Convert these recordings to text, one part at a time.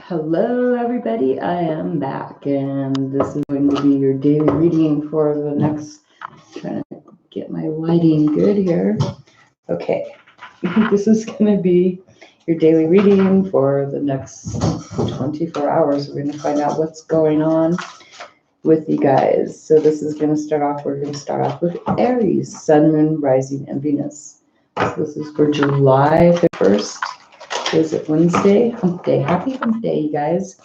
Hello, everybody. I am back, and this is going to be your daily reading for the next. Trying to get my lighting good here. Okay, this is going to be your daily reading for the next 24 hours. We're going to find out what's going on with you guys. So this is going to start off. We're going to start off with Aries, Sun, Moon, Rising, and Venus. So this is for July 1st. Is it Wednesday? Hump day. Happy hump day, you guys.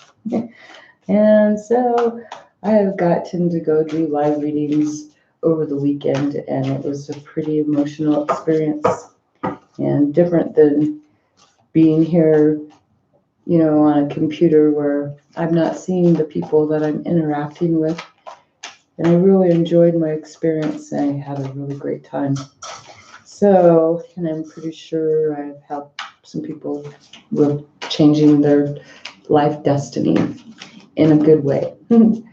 And so I have gotten to go do live readings over the weekend, and it was a pretty emotional experience and different than being here, on a computer where I'm not seeing the people that I'm interacting with. And I really enjoyed my experience, and I had a really great time. So, and I'm pretty sure I've helped some people with changing their life destiny in a good way. And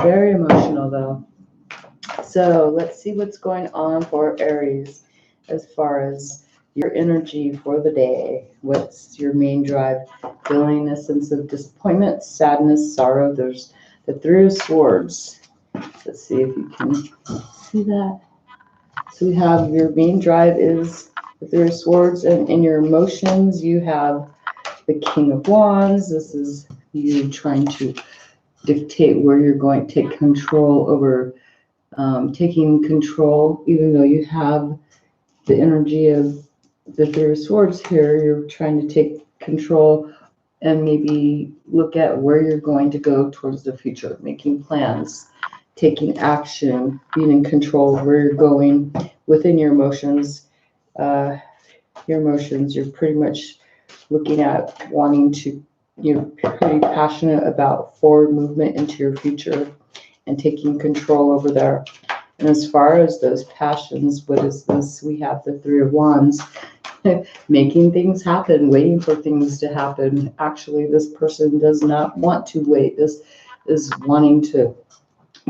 very emotional though. So let's see what's going on for Aries as far as your energy for the day. What's your main drive? Feeling a sense of disappointment, sadness, sorrow. There's the Three of Swords. Let's see if you can see that. So we have your main drive is the Three of Swords, and in your emotions you have the King of Wands. This is you trying to dictate where you're going to take control over, taking control, even though you have the energy of the Three of Swords here. You're trying to take control and maybe look at where you're going to go towards the future, making plans, taking action, being in control of where you're going within your emotions. You're pretty much looking at wanting to, you're pretty passionate about forward movement into your future and taking control over there. And as far as those passions, what is this? We have the Three of Wands, making things happen, waiting for things to happen. Actually, this person does not want to wait. This is wanting to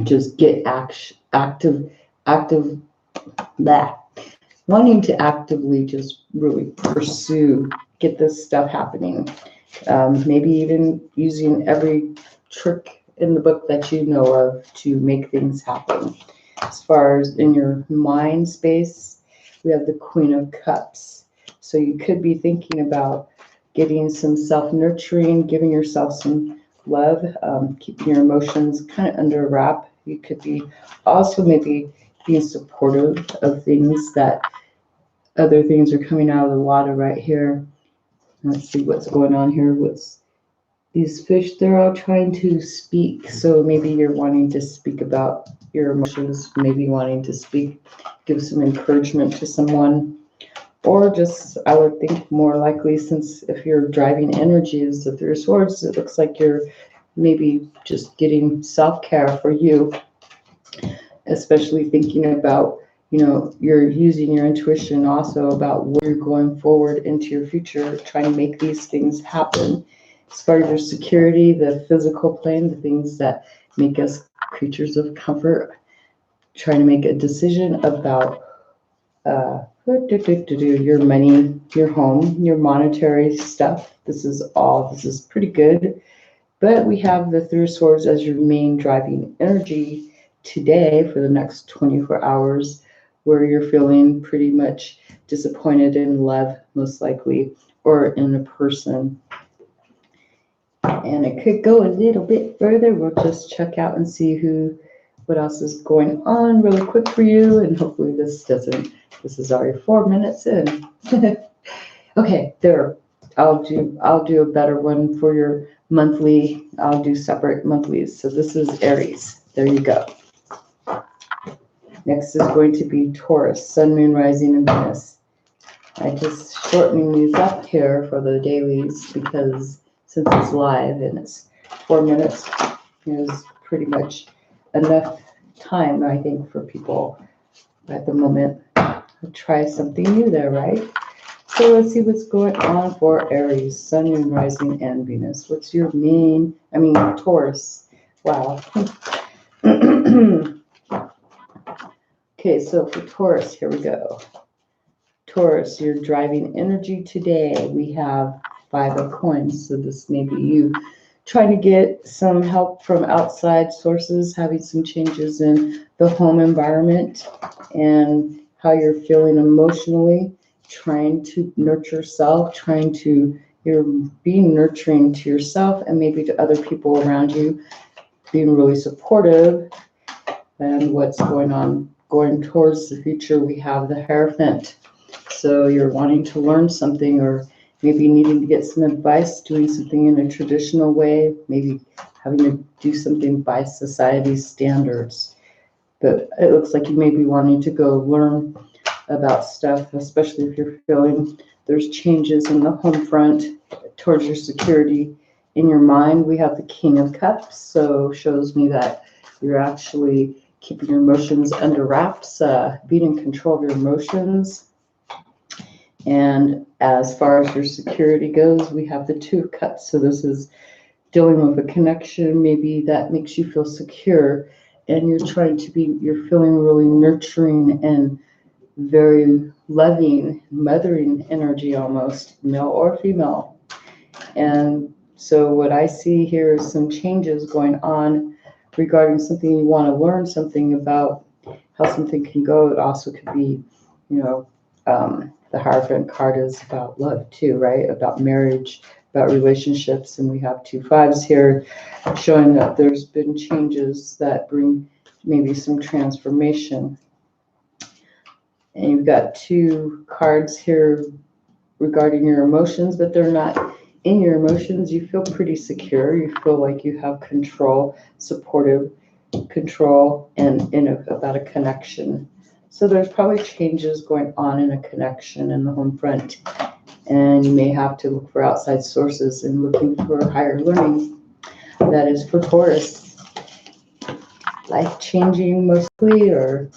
just get active, wanting to actively just really pursue, get this stuff happening. Maybe even using every trick in the book that you know of to make things happen. As far as in your mind space, we have the Queen of Cups. So you could be thinking about getting some self-nurturing, giving yourself some love, keeping your emotions kind of under wrap. You could be also maybe being supportive of things that other things are coming out of the water right here. Let's see what's going on here. What's these fish? They're all trying to speak. So maybe you're wanting to speak about your emotions, maybe wanting to speak, give some encouragement to someone. Or just, I would think more likely, since if you're driving energy is the Three of Swords, it looks like you're maybe just getting self-care for you, especially thinking about, you're using your intuition also about where you're going forward into your future, trying to make these things happen. As far as your security, the physical plane, the things that make us creatures of comfort, trying to make a decision about your money, your home, your monetary stuff. This is pretty good. But we have the Three of Swords as your main driving energy today for the next 24 hours, where you're feeling pretty much disappointed in love, most likely, or in a person. And it could go a little bit further. We'll just check out and see what else is going on really quick for you. And hopefully this is already 4 minutes in. Okay, there. I'll do a better one for your monthly. I'll do separate monthlies. So this is Aries. There you go. Next is going to be Taurus, Sun, Moon, Rising, and Venus. I just shortening these up here for the dailies because since it's live and it's 4 minutes, is pretty much enough time, I think, for people at the moment to try something new there, right? So let's see what's going on for Aries, Sun, Moon, Rising, and Venus. What's your Taurus. Wow. Okay, so for Taurus, here we go. Taurus, your driving energy today, we have Five of Coins. So this may be you trying to get some help from outside sources, having some changes in the home environment and how you're feeling emotionally, trying to nurture self, you're being nurturing to yourself and maybe to other people around you, being really supportive. And what's going on, going towards the future, we have the Hierophant. So you're wanting to learn something, or maybe needing to get some advice, doing something in a traditional way, maybe having to do something by society's standards. But it looks like you may be wanting to go learn about stuff, especially if you're feeling there's changes in the home front towards your security. In your mind, we have the King of Cups, so shows me that you're actually keeping your emotions under wraps, being in control of your emotions. And as far as your security goes, we have the Two of Cups. So this is dealing with a connection maybe that makes you feel secure, and you're feeling really nurturing and very loving, mothering energy almost, male or female. And so what I see here is some changes going on regarding something you want to learn something about, how something can go. It also could be, the Hierophant card is about love too, right? About marriage, about relationships. And we have 2 5s here showing that there's been changes that bring maybe some transformation. And you've got 2 cards here regarding your emotions, but they're not in your emotions. You feel pretty secure. You feel like you have control, supportive control, and about a connection. So there's probably changes going on in a connection in the home front, and you may have to look for outside sources and looking for higher learning. That is for Taurus. Life-changing mostly, or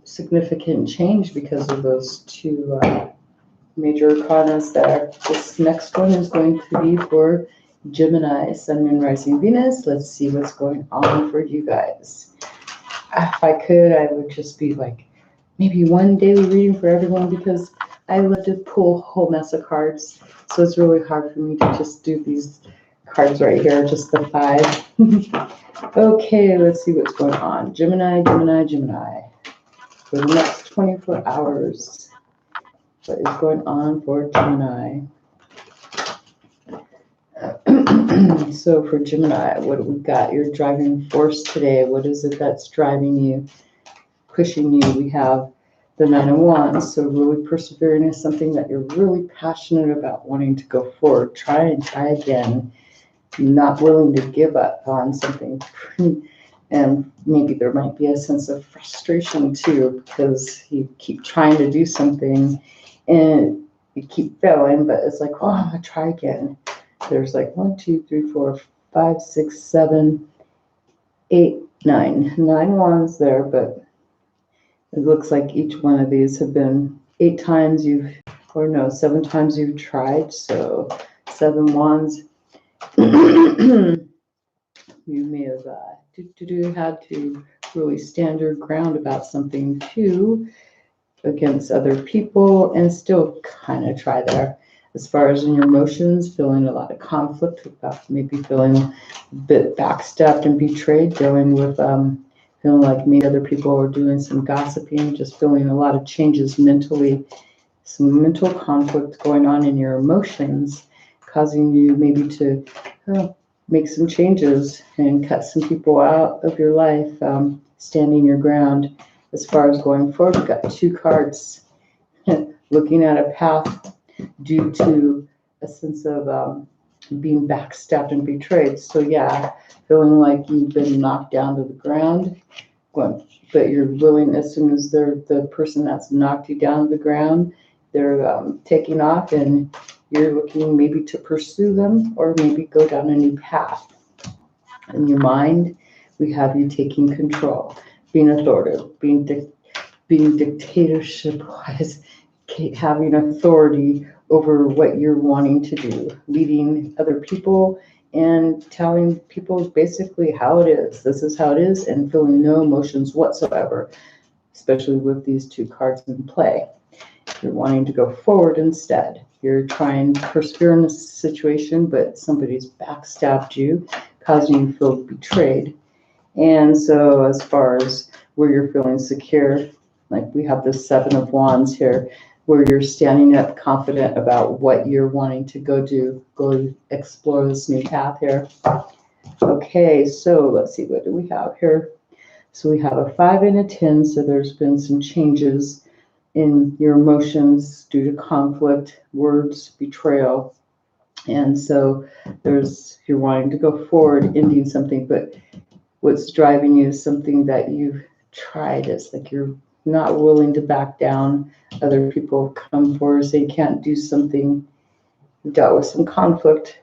significant change because of those 2 major arcanas there. This next one is going to be for Gemini, Sun, Moon, Rising, Venus. Let's see what's going on for you guys. If I could, I would just be like maybe one daily reading for everyone, because I love to pull a whole mess of cards. So it's really hard for me to just do these cards right here, just the 5. Okay, let's see what's going on. Gemini, Gemini, Gemini. For the next 24 hours, what is going on for Gemini? So for Gemini, what do we got? Your driving force today. What is it that's driving you, pushing you? We have the 9 of Wands. So really persevering is something that you're really passionate about, wanting to go forward. Try and try again. Not willing to give up on something. And maybe there might be a sense of frustration too, because you keep trying to do something and you keep failing, but it's like, oh, I'm gonna try again. There's like 1, 2, 3, 4, 5, 6, 7, 8, 9. 9 wands there, but it looks like each one of these have been 8 times 7 times you've tried. So 7 wands. You may have had to really stand your ground about something too, against other people, and still kind of try there. As far as in your emotions, feeling a lot of conflict, about maybe feeling a bit backstabbed and betrayed, dealing with feeling like maybe other people are doing some gossiping, just feeling a lot of changes mentally, some mental conflict going on in your emotions, causing you maybe to make some changes and cut some people out of your life, standing your ground. As far as going forward, we've got 2 cards. Looking at a path due to a sense of being backstabbed and betrayed. So yeah, feeling like you've been knocked down to the ground, but you're willing, as soon as they're the person that's knocked you down to the ground, they're taking off, and you're looking maybe to pursue them or maybe go down a new path. In your mind, we have you taking control, being authoritative, being dictatorship-wise, having authority over what you're wanting to do, leading other people and telling people basically how it is. This is how it is, and feeling no emotions whatsoever, especially with these 2 cards in play. You're wanting to go forward instead. You're trying to persevere in this situation, but somebody's backstabbed you, causing you to feel betrayed. And so as far as where you're feeling secure, like we have the Seven of Wands here, where you're standing up confident about what you're wanting to go do, go explore this new path here. Okay, so let's see, what do we have here? So we have a 5 and a 10, so there's been some changes in your emotions due to conflict, words, betrayal. And so you're wanting to go forward, ending something, but what's driving you is something that you've tried. It's like you're not willing to back down. Other people come forward, say you can't do something. You dealt with some conflict.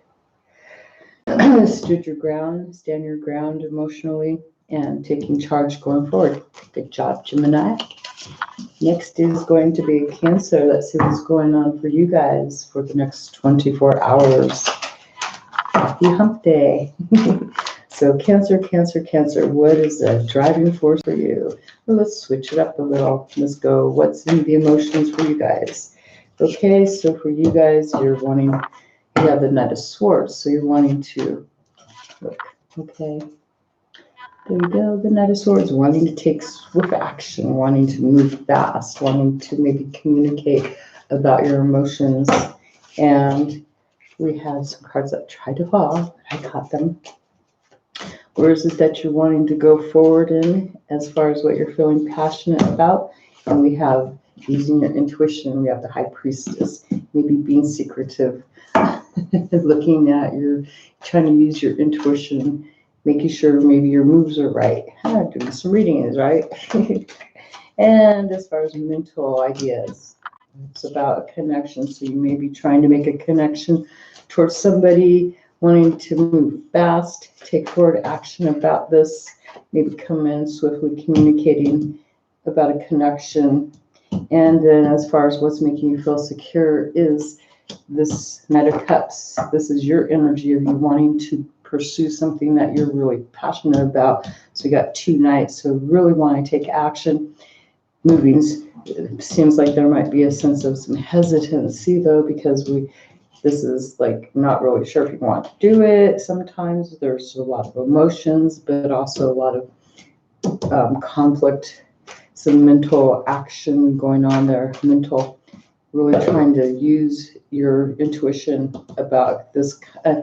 Stood your ground, stand your ground emotionally, and taking charge going forward. Good job, Gemini. Next is going to be Cancer. Let's see what's going on for you guys for the next 24 hours. Happy hump day. So Cancer, Cancer, Cancer, what is the driving force for you? Well, let's switch it up a little. Let's go, what's in the emotions for you guys? Okay, so for you guys, you have the Knight of Swords, so you're wanting to, look, okay. There you go, the Knight of Swords, wanting to take swift action, wanting to move fast, wanting to maybe communicate about your emotions. And we have some cards that tried to fall, but I caught them. Where is it that you're wanting to go forward in as far as what you're feeling passionate about? And we have using your intuition. We have the High Priestess, maybe being secretive, looking at trying to use your intuition, making sure maybe your moves are right. Doing some reading is right. And as far as mental ideas, it's about a connection. So you may be trying to make a connection towards somebody, wanting to move fast, take forward action about this, maybe come in swiftly communicating about a connection. And then as far as what's making you feel secure is this Knight of Cups. This is your energy of you wanting to pursue something that you're really passionate about. So you got 2 knights, so really want to take action. Movings. It seems like there might be a sense of some hesitancy though, because this is like not really sure if you want to do it. Sometimes there's a lot of emotions, but also a lot of conflict, some mental action going on there, really trying to use your intuition about this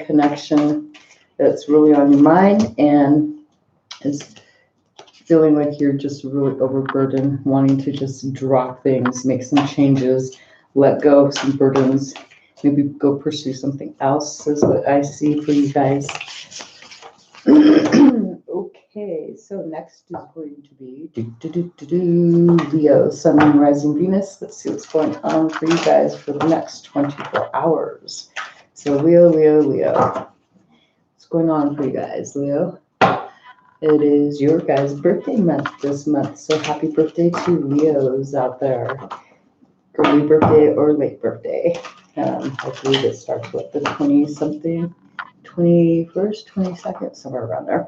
connection that's really on your mind, and is feeling like you're just really overburdened, wanting to just drop things, make some changes, let go of some burdens. Maybe go pursue something else is what I see for you guys. Okay, so next is going to be Leo, Sun, Moon, Rising, Venus. Let's see what's going on for you guys for the next 24 hours. So Leo. What's going on for you guys, Leo? It is your guys' birthday month this month, so happy birthday to Leos out there. Early birthday or late birthday. I believe it starts with the 20-something, 21st, 22nd, somewhere around there.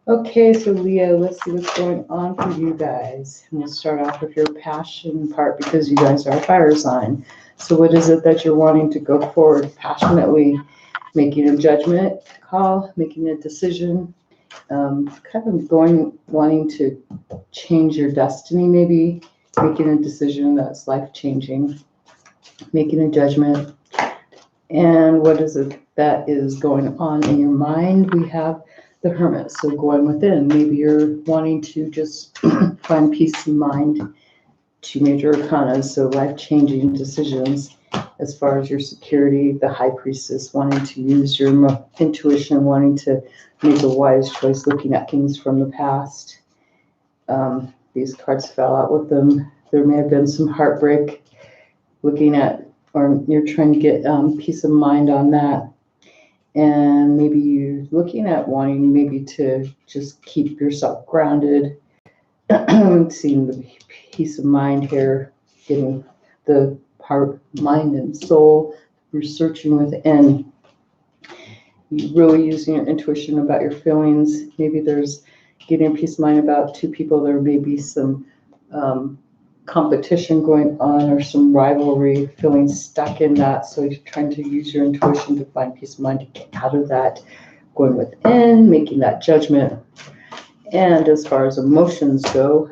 Okay, so Leo, let's see what's going on for you guys. And we'll start off with your passion part because you guys are a fire sign. So what is it that you're wanting to go forward passionately? Making a judgment call, making a decision, kind of wanting to change your destiny maybe, making a decision that's life-changing, making a judgment. And what is it that is going on in your mind? We have the Hermit, so going within. Maybe you're wanting to just find peace of mind. 2 major arcana, so life-changing decisions as far as your security. The High Priestess, wanting to use your intuition, wanting to make a wise choice, looking at things from the past. These cards fell out with them. There may have been some heartbreak, looking at, or you're trying to get peace of mind on that. And maybe you're looking at wanting maybe to just keep yourself grounded, seeing the peace of mind here, getting the heart, mind, and soul, researching within, really using your intuition about your feelings. Maybe there's getting a peace of mind about 2 people. There may be some competition going on or some rivalry, feeling stuck in that. So you're trying to use your intuition to find peace of mind to get out of that, going within, making that judgment. And as far as emotions go,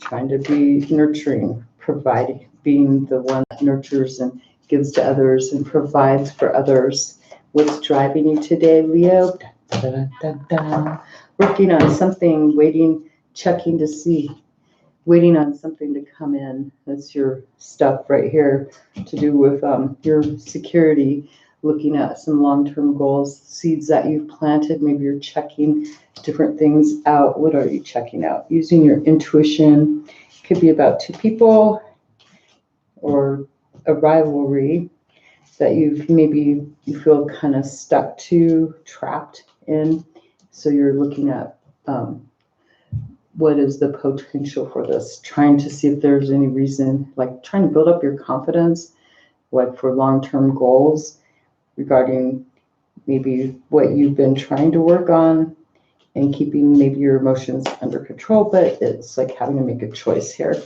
trying to be nurturing, providing, being the one that nurtures and gives to others and provides for others. What's driving you today, Leo? Da, da, da, da. Working on something, waiting, checking to see, waiting on something to come in. That's your stuff right here to do with your security, looking at some long-term goals, seeds that you've planted. Maybe you're checking different things out. What are you checking out? Using your intuition. Could be about two people or a rivalry that you feel kind of stuck to, trapped in. So you're looking at what is the potential for this, trying to see if there's any reason, like trying to build up your confidence, like for long-term goals regarding maybe what you've been trying to work on and keeping maybe your emotions under control, but it's like having to make a choice here.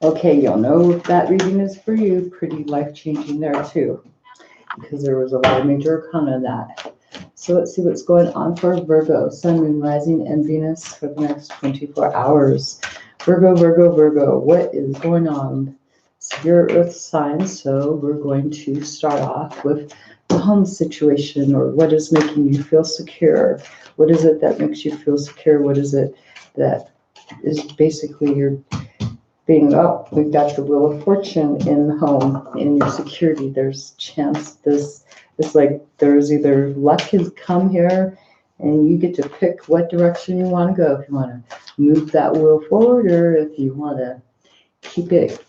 Okay, you'll know if that reading is for you. Pretty life-changing there too, because there was a lot of major arcana in that. So let's see what's going on for Virgo, Sun, Moon, Rising, and Venus for the next 24 hours. Virgo, Virgo, Virgo, what is going on? So you're Earth sign, so we're going to start off with the home situation, or what is making you feel secure? What is it that makes you feel secure? What is it that is basically your being up? We've got the Wheel of Fortune in the home, in your security. There's chance it's like there's either luck has come here and you get to pick what direction you want to go. If you want to move that wheel forward or if you want to keep it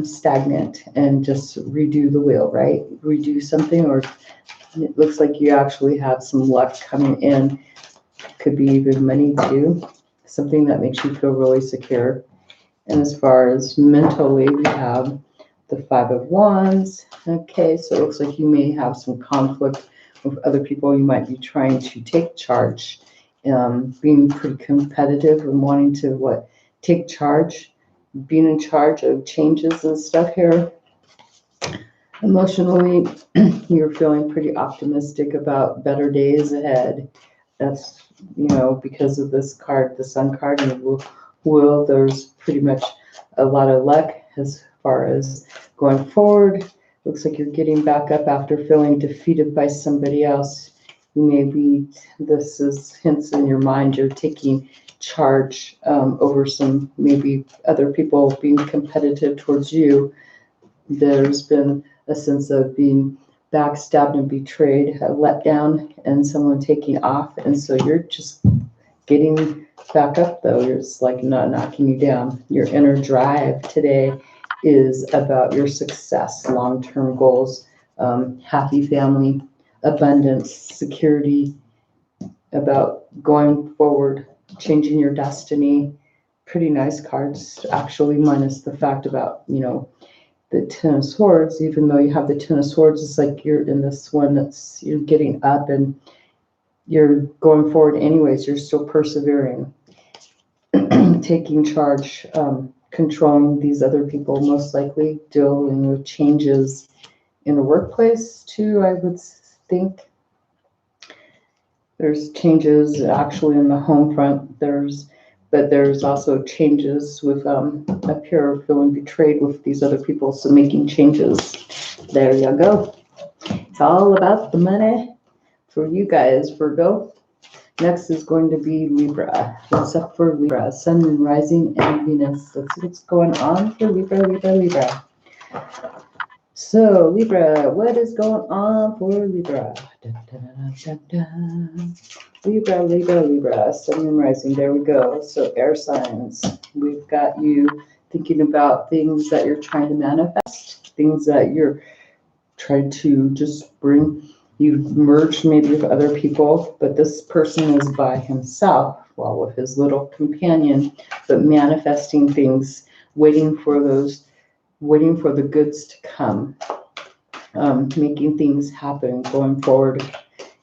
stagnant and just redo the wheel, right? Redo something, or it looks like you actually have some luck coming in. Could be even money too. Something that makes you feel really secure. And as far as mentally, we have the Five of Wands. Okay, so it looks like you may have some conflict with other people. You might be trying to take charge, being pretty competitive and wanting to take charge, being in charge of changes and stuff here. Emotionally, you're feeling pretty optimistic about better days ahead. That's, because of this card, the Sun card, and the Wheel, there's pretty much a lot of luck as far as going forward. Looks like you're getting back up after feeling defeated by somebody else. This is hints in your mind, you're taking charge over some maybe other people being competitive towards you. There's been a sense of being backstabbed and betrayed, a letdown, and someone taking off. And so you're just getting back up, though. It's like not knocking you down. Your inner drive today is about your success, long-term goals, happy family, abundance, security, about going forward, changing your destiny. Pretty nice cards, actually, minus the fact about, the Ten of Swords. Even though you have the Ten of Swords, it's like you're in this one you're getting up and you're going forward anyways. You're still persevering, taking charge, controlling these other people, most likely dealing with changes in the workplace too, I would think. There's changes actually in the home front. But there's also changes with up here feeling betrayed with these other people, so making changes. There you go. It's all about the money for you guys, Virgo. Next is going to be Libra. What's up for Libra? Sun, Moon, Rising, and Venus. Let's see what's going on for Libra. So, Libra, what is going on for Libra? Libra, Sun, Moon, Rising. There we go. So, air signs. We've got you thinking about things that you're trying to manifest, things that you're trying to just bring. You've merged maybe with other people, but this person is by himself, with his little companion, but manifesting things, waiting for the goods to come, making things happen, going forward.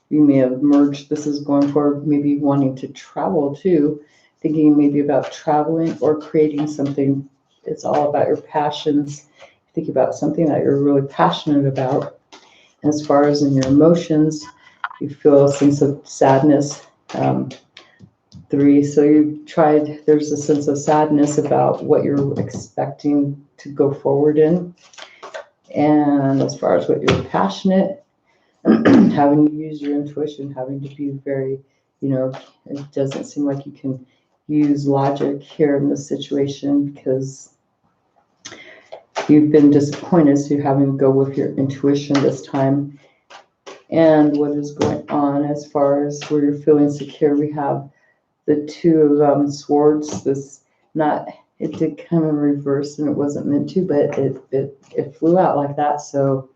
You may have merged. This is going forward, maybe wanting to travel too, thinking maybe about traveling or creating something it's all about your passions. Think about something that you're really passionate about. As far as in your emotions, you feel a sense of sadness. 3, so there's a sense of sadness about what you're expecting to go forward in. And as far as what you're passionate, having to use your intuition, having to be very, it doesn't seem like you can use logic here in this situation because you've been disappointed, so you're having to go with your intuition this time. And what is going on as far as where you're feeling secure, we have the 2 of swords. It did come in reverse and it wasn't meant to, but it flew out like that. So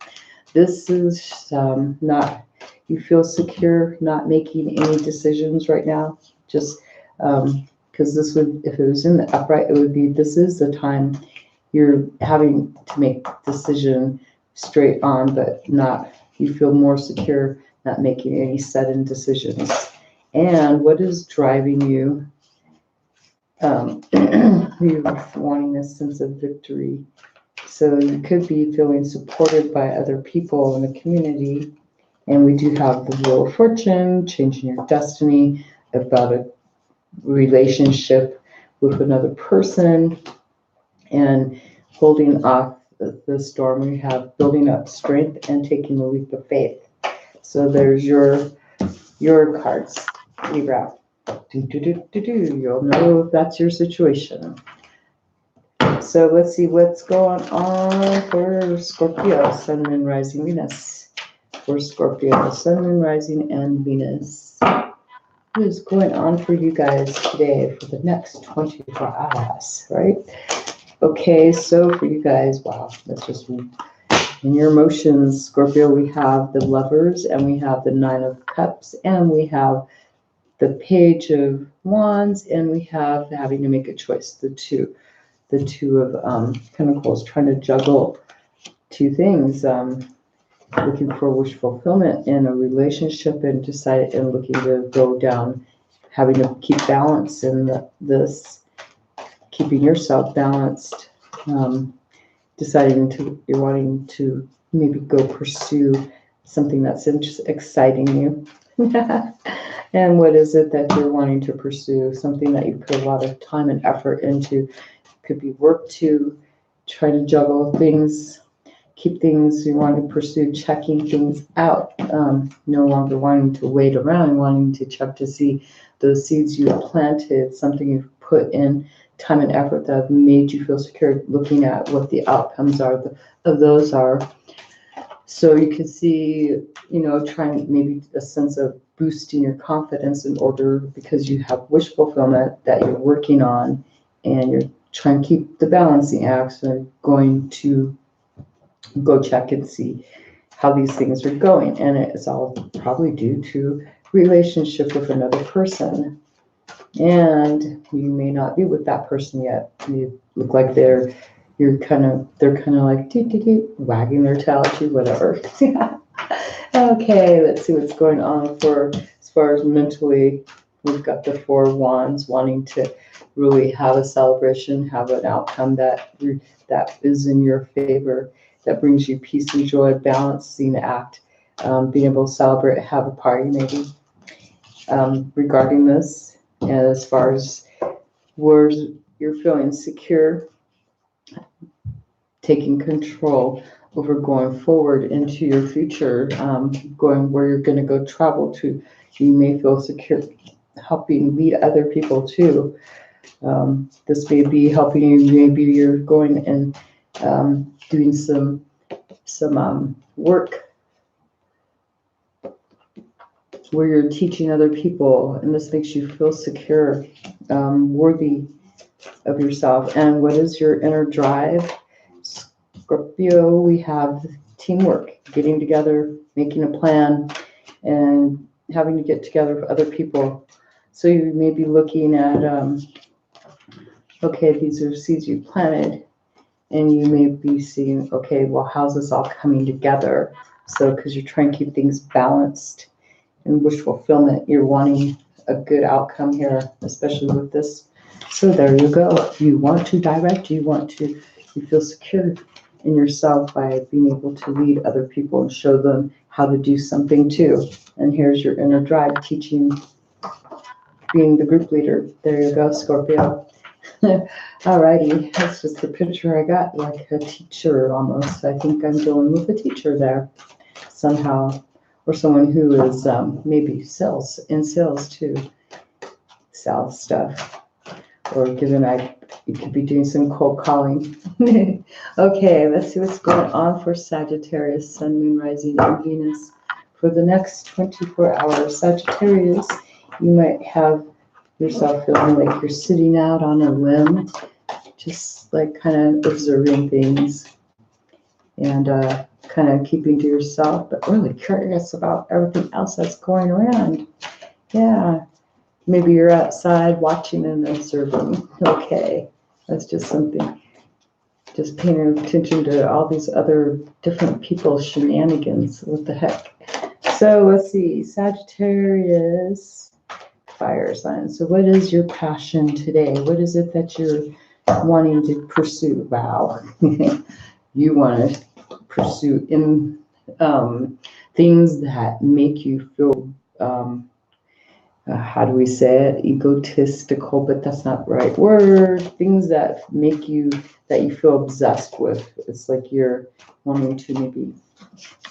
this is not, you feel secure, not making any decisions right now. Just because this would, if it was in the upright, it would be, this is the time you're having to make decision straight on, but not, you feel more secure, not making any sudden decisions. And what is driving you? You're wanting a sense of victory. So you could be feeling supported by other people in the community. And we do have the Wheel of Fortune, changing your destiny, about a relationship with another person, and holding off the storm. We have building up strength and taking a leap of faith. So there's your cards, Libra. You'll know if that's your situation. So let's see what's going on for Scorpio, Sun, Moon, Rising, Venus. For Scorpio, Sun, Moon, Rising, and Venus. What is going on for you guys today for the next 24 hours, right? Okay, so for you guys, wow, that's just in your emotions, Scorpio, we have the Lovers, and we have the 9 of Cups, and we have the Page of Wands, and we have having to make a choice, the two of Pentacles, trying to juggle 2 things, looking for wish fulfillment in a relationship and looking to go down, having to keep balance in this, keeping yourself balanced, you're wanting to maybe go pursue something that's exciting you. And what is it that you're wanting to pursue? Something that you put a lot of time and effort into. Could be work to try to juggle things, keep things you want to pursue, checking things out, no longer wanting to wait around, wanting to check to see those seeds you planted, something you've put in time and effort that have made you feel secure, looking at what the outcomes of those are. So you can see, trying maybe a sense of boosting your confidence in order, because you have wish fulfillment that you're working on, and you're trying to keep the balancing acts and going to go check and see how these things are going. And it's all probably due to relationship with another person. And you may not be with that person yet. You look like they're kind of like wagging their tail at you, whatever. Okay, let's see what's going on for as far as mentally. We've got the 4 of Wands, wanting to really have a celebration, have an outcome that is in your favor, that brings you peace and joy, balancing act, being able to celebrate, have a party maybe. Regarding this, and as far as where you're feeling secure, taking control over going forward into your future, going where you're going to go travel to. You may feel secure helping lead other people too. This may be helping you, maybe you're going and doing some work where you're teaching other people, and this makes you feel secure, worthy of yourself. And what is your inner drive? Scorpio, we have teamwork, getting together, making a plan, and having to get together with other people. So you may be looking at, okay, these are seeds you planted, and you may be seeing, okay, well, how's this all coming together? So, because you're trying to keep things balanced and wish fulfillment, you're wanting a good outcome here, especially with this So there you go. You want to direct, you feel secure in yourself by being able to lead other people and show them how to do something too. And here's your inner drive teaching, being the group leader. There you go, Scorpio. Alrighty, that's just the picture I got, like a teacher almost. I think I'm going with a teacher there somehow, or someone who is maybe in sales too, sales stuff, or you could be doing some cold calling. Okay, let's see what's going on for Sagittarius, Sun, Moon, Rising, and Venus for the next 24 hours. Sagittarius, you might have yourself feeling like you're sitting out on a limb, just like kind of observing things and kind of keeping to yourself, but really curious about everything else that's going around. Yeah, maybe you're outside watching and observing. Okay, that's just something. Just paying attention to all these other different people's shenanigans. What the heck? So let's see, Sagittarius, fire sign. So what is your passion today? What is it that you're wanting to pursue? Wow. You want to pursue in things that make you feel how do we say it, egotistical, but that's not the right word. Things that make you, that you feel obsessed with. It's like you're wanting to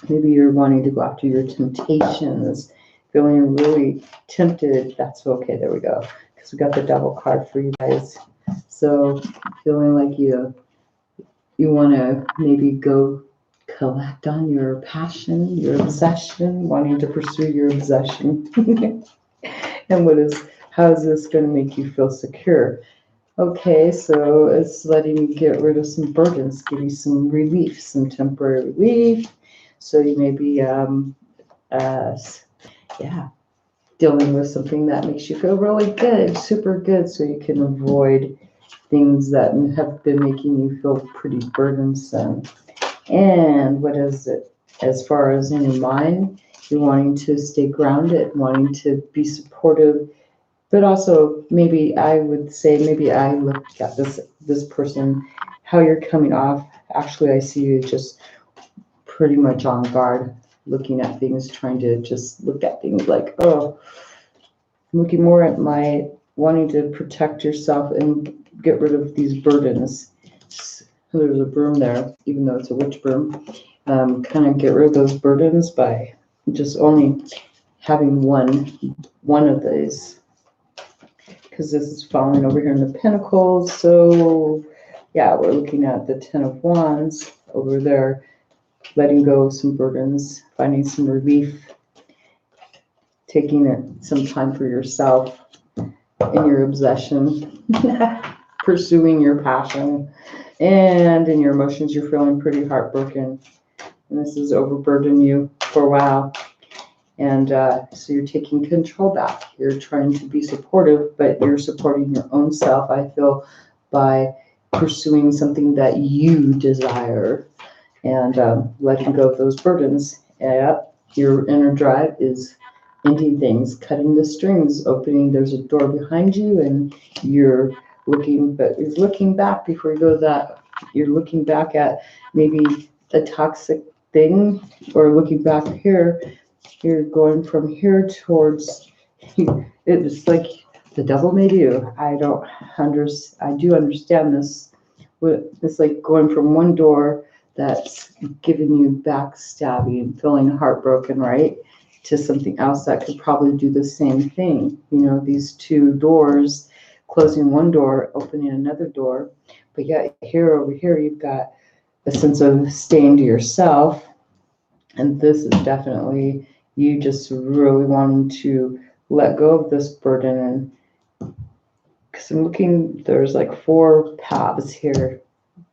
maybe you're wanting to go after your temptations, feeling really tempted. That's okay, there we go, because we got the Devil card for you guys. So feeling like you want to maybe go collect on your passion, your obsession, wanting to pursue your obsession. And how is this going to make you feel secure? Okay, so it's letting you get rid of some burdens, give you some relief, some temporary relief. So you may be, dealing with something that makes you feel really good, super good, so you can avoid things that have been making you feel pretty burdensome. And what is it? As far as in your mind, you're wanting to stay grounded, wanting to be supportive, but also maybe I would say, maybe I look at this person, how you're coming off. Actually, I see you just pretty much on guard, looking at things, trying to just look at things like, oh, looking more at wanting to protect yourself and get rid of these burdens. There's a broom there, even though it's a witch broom. Kind of get rid of those burdens by just only having one of these, because this is falling over here in the Pentacles. So yeah, we're looking at the Ten of Wands over there, letting go of some burdens, finding some relief, taking some time for yourself in your obsession, pursuing your passion, and in your emotions, you're feeling pretty heartbroken. And this is overburdening you for a while. And so you're taking control back. You're trying to be supportive, but you're supporting your own self, I feel, by pursuing something that you desire and letting go of those burdens. Your inner drive is ending things, cutting the strings, opening. There's a door behind you, and you're looking back before you go that. You're looking back at maybe a toxic thing, or looking back here. You're going from here towards. It's like the devil made you. I do understand this. It's like going from one door that's giving you backstabbing, feeling heartbroken, right, to something else that could probably do the same thing. These two doors, closing one door, opening another door. But yet over here, you've got a sense of staying to yourself. And this is definitely you just really wanting to let go of this burden. And because I'm looking, there's like 4 paths here.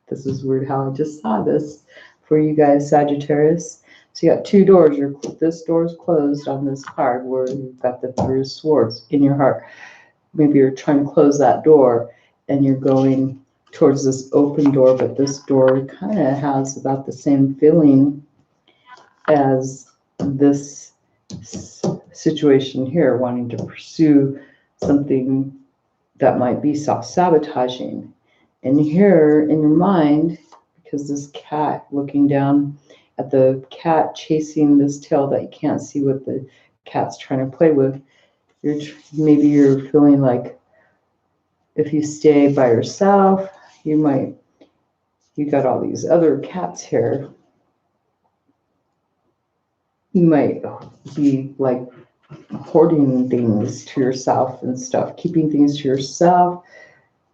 This is weird how I just saw this for you guys, Sagittarius. So you got 2 doors. This door is closed on this card where you've got the 3 of Swords in your heart. Maybe you're trying to close that door and you're going towards this open door, but this door kind of has about the same feeling as this situation here, wanting to pursue something that might be self-sabotaging. And here in your mind, because this cat looking down at the cat chasing this tail that you can't see what the cat's trying to play with, maybe you're feeling like if you stay by yourself, you got all these other cats here. You might be like hoarding things to yourself and stuff, keeping things to yourself,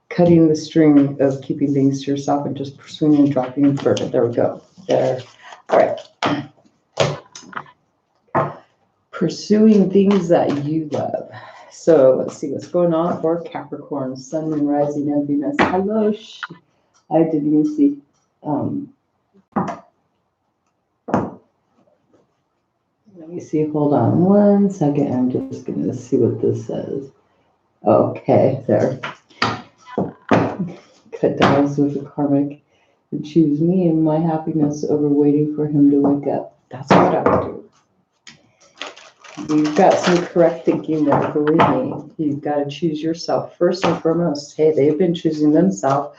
cutting the string of keeping things to yourself and just pursuing and dropping further. There we go. There. All right. Pursuing things that you love. So let's see what's going on for Capricorn, Sun, Moon, Rising, and Venus. Hello. I didn't even see. Let me see. Hold on 1 second. I'm just going to see what this says. Okay, there. Cut ties with the karmic and choose me and my happiness over waiting for him to wake up. That's what I would do. You've got some correct thinking there, believe me. You've got to choose yourself first and foremost. Hey, they've been choosing themselves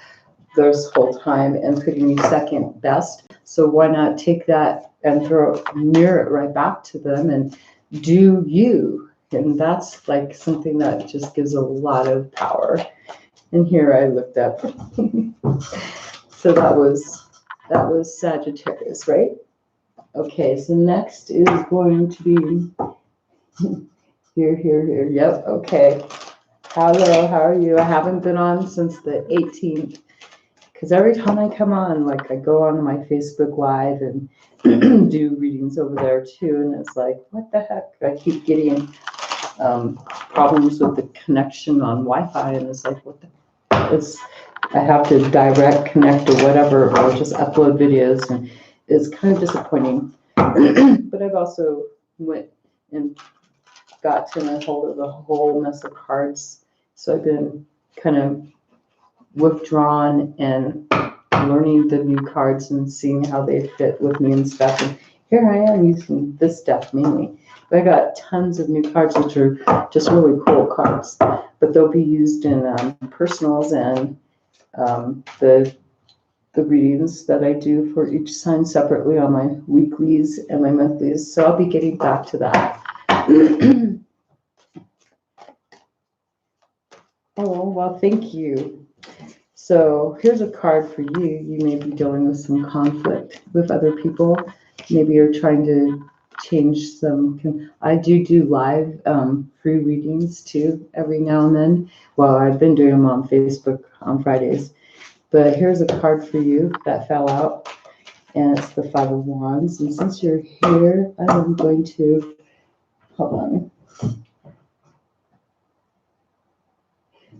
this whole time and putting you second best. So why not take that and mirror it right back to them and do you? And that's like something that just gives a lot of power. And here I looked up. So that was Sagittarius, right? Okay, so next is going to be here. Yep, okay. Hello, how are you? I haven't been on since the 18th. Because every time I come on, like I go on my Facebook Live and do readings over there too, and it's like, what the heck? I keep getting problems with the connection on Wi-Fi, and it's like, what the? I have to direct connect or whatever, or just upload videos, and it's kind of disappointing. But I've also went and gotten a hold of a whole mess of cards, so I've been kind of withdrawn and learning the new cards and seeing how they fit with me and stuff. And here I am using this deck mainly. But I got tons of new cards, which are just really cool cards. But they'll be used in personals and the readings that I do for each sign separately on my weeklies and my monthlies. So I'll be getting back to that. Oh, well, thank you. So here's a card for you. You may be dealing with some conflict with other people. Maybe you're trying to change some. I do live free readings too every now and then. Well, I've been doing them on Facebook on Fridays. But here's a card for you that fell out, and it's the Five of Wands. And since you're here, I'm going to, hold on.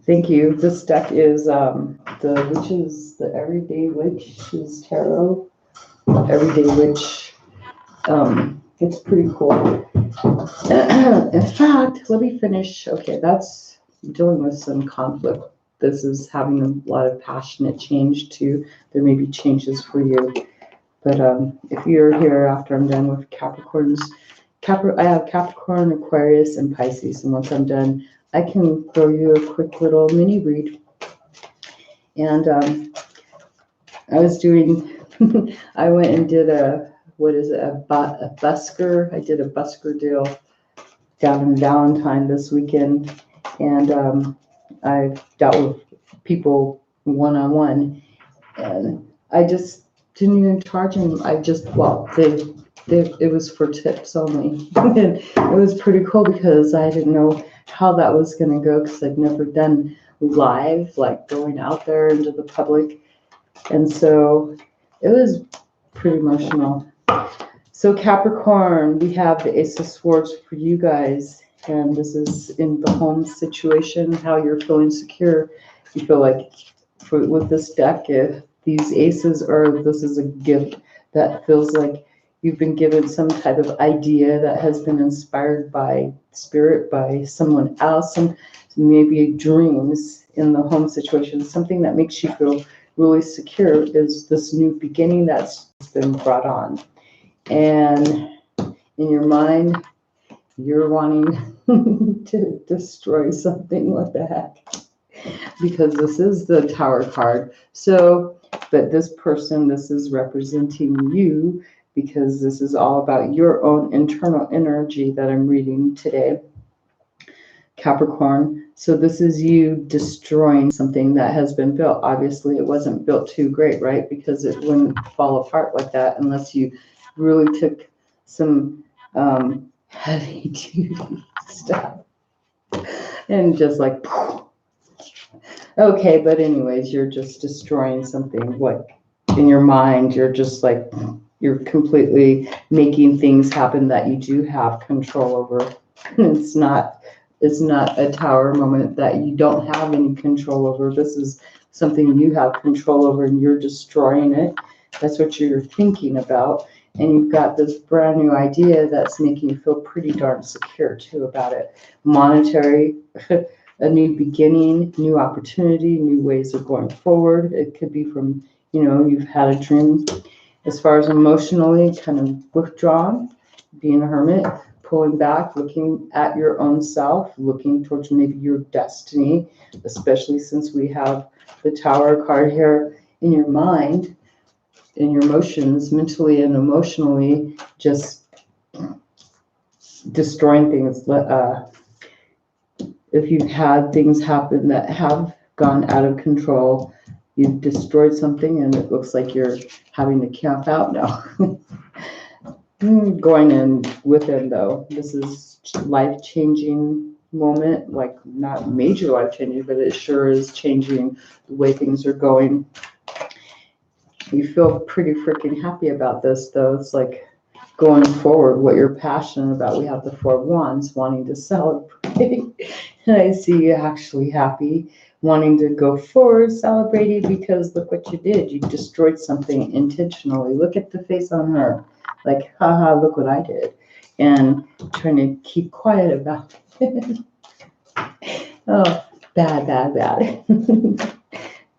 Thank you. This deck is the Everyday Witch's Tarot. Everyday Witch. It's pretty cool. In fact, let me finish. Okay, that's dealing with some conflict. This is having a lot of passionate change too. There may be changes for you. But if you're here after I'm done with Capricorns, I have Capricorn, Aquarius, and Pisces. And once I'm done, I can throw you a quick little mini read. And I was doing, I went and did a busker. I did a busker deal down in Valentine this weekend. And I dealt with people one-on-one. And I just didn't even charge them. It was for tips only. And it was pretty cool because I didn't know how that was going to go because I've never done live, like going out there into the public. And so it was pretty emotional. So Capricorn, we have the Ace of Swords for you guys. And this is in the home situation, how you're feeling secure. You feel like with this deck, if these aces this is a gift that feels like you've been given some type of idea that has been inspired by spirit, by someone else, some maybe dreams in the home situation. Something that makes you feel really secure is this new beginning that's been brought on. And in your mind, you're wanting to destroy something. What the heck? because this is the Tower card. So, but this person, this is representing you, because this is all about your own internal energy that I'm reading today, Capricorn. So this is you destroying something that has been built. Obviously, it wasn't built too great, right? Because it wouldn't fall apart like that unless you really took some heavy duty stuff and just like, okay, but anyways, you're just destroying something. Like in your mind, you're just like, you're completely making things happen that you do have control over. It's not a Tower moment that you don't have any control over. This is something you have control over, and you're destroying it. That's what you're thinking about. And you've got this brand new idea that's making you feel pretty darn secure too about it. Monetary, a new beginning, new opportunity, new ways of going forward. It could be from, you've had a dream. As far as emotionally, kind of withdrawn, being a hermit, pulling back, looking at your own self, looking towards maybe your destiny, especially since we have the Tower card here. In your mind, in your emotions, mentally and emotionally, just destroying things. If you've had things happen that have gone out of control, you've destroyed something and it looks like you're having to camp out now. Going in within though, this is life-changing moment, like not major life-changing, but it sure is changing the way things are going. You feel pretty freaking happy about this though. It's like going forward, what you're passionate about. We have the Four of Wands, wanting to celebrate. And I see you actually happy, wanting to go forward, celebrating, because look what you did. You destroyed something intentionally. Look at the face on her. Like, haha, look what I did. And trying to keep quiet about it. Oh, bad.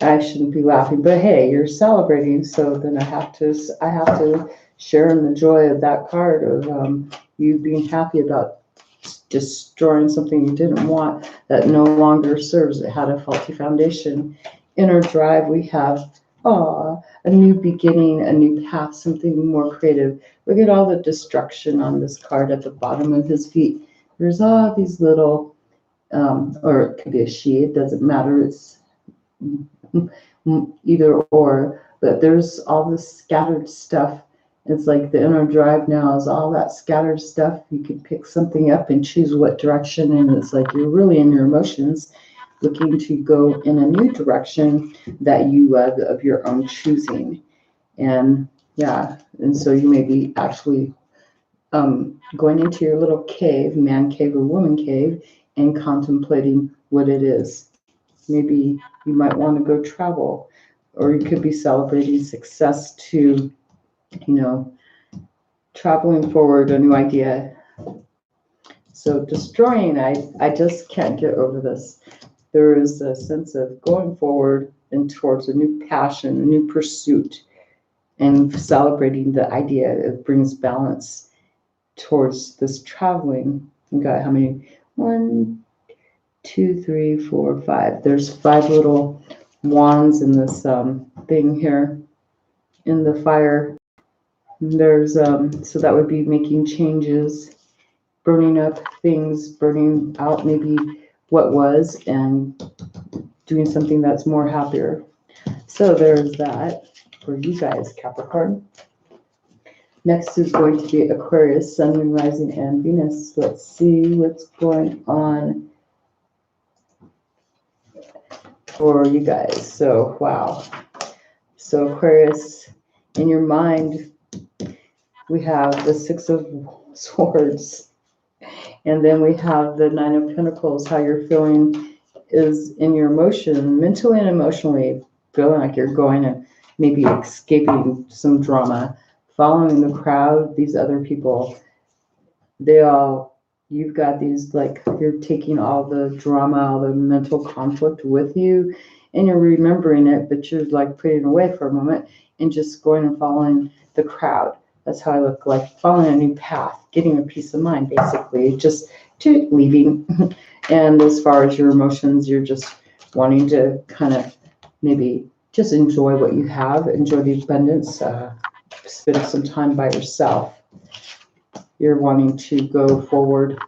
I shouldn't be laughing, but hey, you're celebrating, so then I have to share in the joy of that card of you being happy about destroying something you didn't want that no longer serves. It had a faulty foundation. Inner drive, we have a new beginning, a new path, something more creative. Look at all the destruction on this card at the bottom of his feet. There's all these little, or it could be a she, it doesn't matter. It's either or, but there's all this scattered stuff. It's like the inner drive now is all that scattered stuff. You could pick something up and choose what direction, and it's like you're really in your emotions, looking to go in a new direction that you love of your own choosing. And yeah, and so you may be actually going into your little cave, man cave or woman cave, and contemplating what it is. Maybe you might want to go travel, or you could be celebrating success to, traveling forward, a new idea. So destroying, I just can't get over this. There is a sense of going forward and towards a new passion, a new pursuit, and celebrating the idea. It brings balance towards this traveling. You got how many? 1, 2, 3, 4, 5. There's 5 little wands in this thing here in the fire. There's so that would be making changes, burning up things, burning out maybe what was, and doing something that's more happier. So there's that for you guys, Capricorn. Next is going to be Aquarius, Sun, Moon, Rising, and Venus. Let's see what's going on for you guys. So, wow. So Aquarius, in your mind, we have the Six of Swords. And then we have the Nine of Pentacles. How you're feeling is in your emotion, mentally and emotionally, feeling like you're going and maybe escaping some drama, following the crowd, these other people. You've got these, like, you're taking all the drama, all the mental conflict with you, and you're remembering it, but you're like putting it away for a moment and just going and following the crowd. That's how I look, like following a new path, getting a peace of mind, basically, just to leaving. And as far as your emotions, you're just wanting to kind of maybe just enjoy what you have, enjoy the abundance, spend some time by yourself. You're wanting to go forward,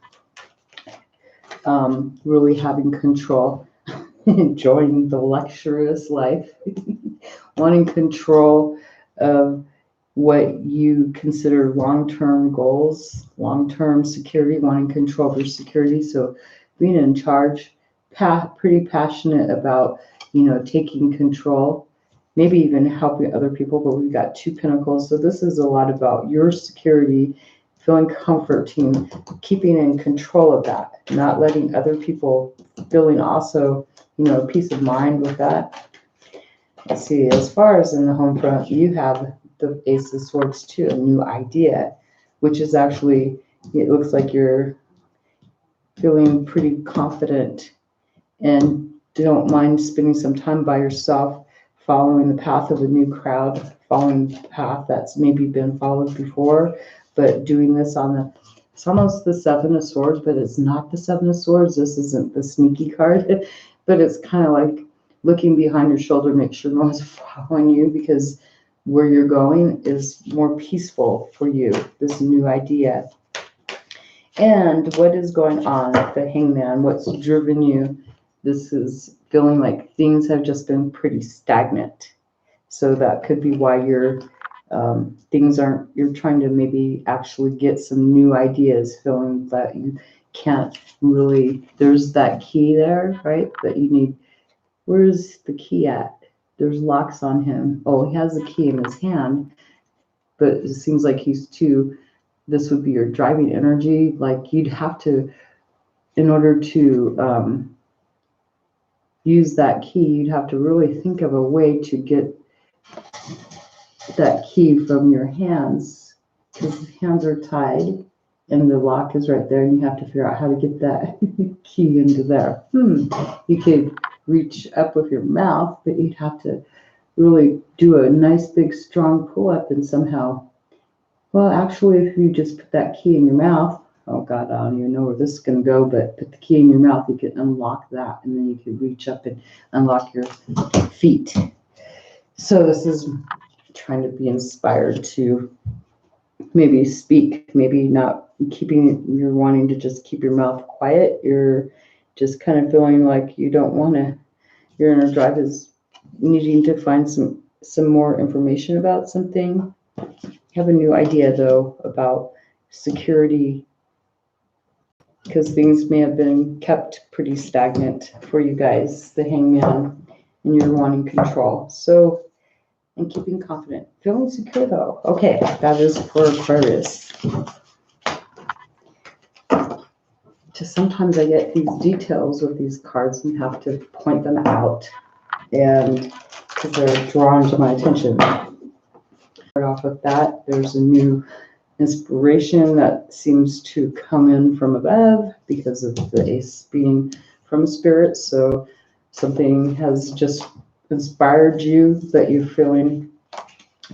really having control, enjoying the luxurious life, wanting control of what you consider long-term goals, long-term security, wanting control of your security. So being in charge, pretty passionate about, taking control, maybe even helping other people, but we've got 2 pentacles. So this is a lot about your security, feeling comforting, keeping in control of that, not letting other people, feeling also, peace of mind with that. Let's see, as far as in the home front, you have the Ace of Swords too, a new idea, which is actually, it looks like you're feeling pretty confident and don't mind spending some time by yourself, following the path of a new crowd, following the path that's maybe been followed before, but doing this it's almost the 7 of Swords, but it's not the 7 of Swords. This isn't the sneaky card, but it's kind of like looking behind your shoulder, make sure no one's following you, because where you're going is more peaceful for you, this new idea. And what is going on, the Hangman, what's driven you? This is feeling like things have just been pretty stagnant. So that could be why you're trying to maybe actually get some new ideas, feeling that you can't really, there's that key there, right? That you need. Where's the key at? There's locks on him. Oh, he has the key in his hand, but it seems like this would be your driving energy. Like you'd have to, in order to use that key, you'd have to really think of a way to get that key from your hands, because his hands are tied and the lock is right there, and you have to figure out how to get that key into there. You could reach up with your mouth, but you'd have to really do a nice big strong pull up and somehow, well, actually, if you just put that key in your mouth, oh God, I don't even know where this is going to go, but put the key in your mouth, you can unlock that, and then you can reach up and unlock your feet. So this is trying to be inspired to maybe speak, maybe not you're wanting to just keep your mouth quiet. You're just kind of feeling like you don't want to, your inner drive is needing to find some more information about something. You have a new idea though about security, because things may have been kept pretty stagnant for you guys, the Hangman, and you're wanting control. So, and keeping confident, feeling secure though. Okay, that is for Aquarius. Just sometimes I get these details with these cards and have to point them out, and because they're drawn to my attention. Start off with that. There's a new inspiration that seems to come in from above because of the Ace being from Spirit. So something has just inspired you that you're feeling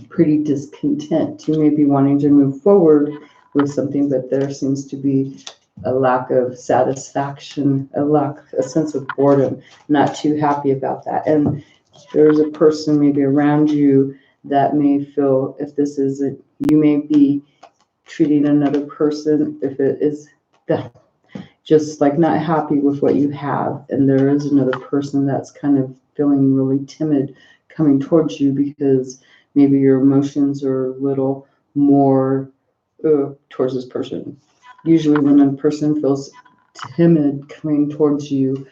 pretty discontent. You may be wanting to move forward with something, but there seems to be a lack of satisfaction, a sense of boredom, not too happy about that. And there's a person maybe around you that may feel, if this isn't, you may be treating another person, if it is just like not happy with what you have, and there is another person that's kind of feeling really timid coming towards you because maybe your emotions are a little more towards this person. Usually when a person feels timid coming towards you,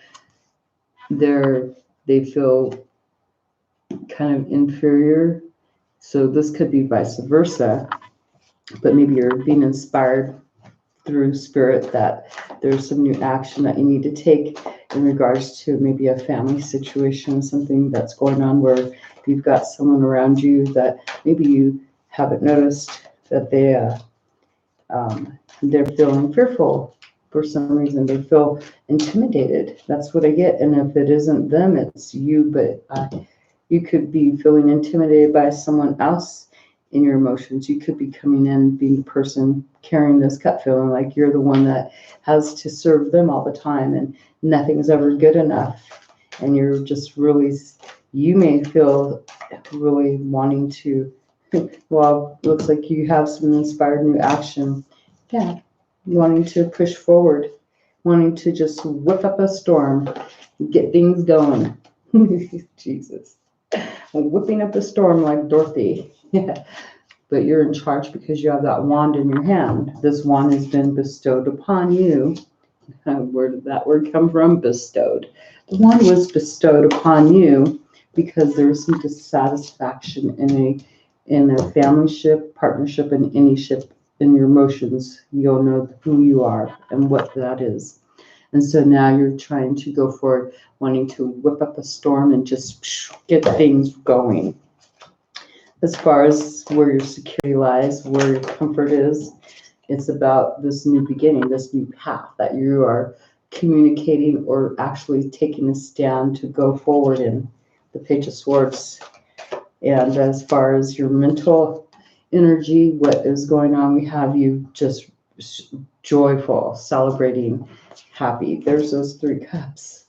they feel kind of inferior. So this could be vice versa, but maybe you're being inspired through Spirit that there's some new action that you need to take in regards to maybe a family situation, something that's going on where you've got someone around you that maybe you haven't noticed that they're feeling fearful for some reason. They feel intimidated. That's what I get. And if it isn't them, it's you, but you could be feeling intimidated by someone else in your emotions. You could be coming in being the person carrying this cup, feeling like you're the one that has to serve them all the time and nothing's ever good enough. and you're just really, you may feel really wanting to, well, looks like you have some inspired new action. Yeah, wanting to push forward, wanting to just whip up a storm, get things going. Jesus. Whipping up a storm like Dorothy. Yeah. But you're in charge because you have that wand in your hand. This wand has been bestowed upon you. Where did that word come from? Bestowed. The wand was bestowed upon you because there was some dissatisfaction in a family ship, partnership, and any ship in your emotions. You'll know who you are and what that is. And so now you're trying to go forward, wanting to whip up a storm and just get things going. As far as where your security lies, where your comfort is, it's about this new beginning, this new path that you are communicating or actually taking a stand to go forward in. The Page of Swords. And as far as your mental energy, what is going on, we have you just joyful, celebrating, happy. There's those 3 cups.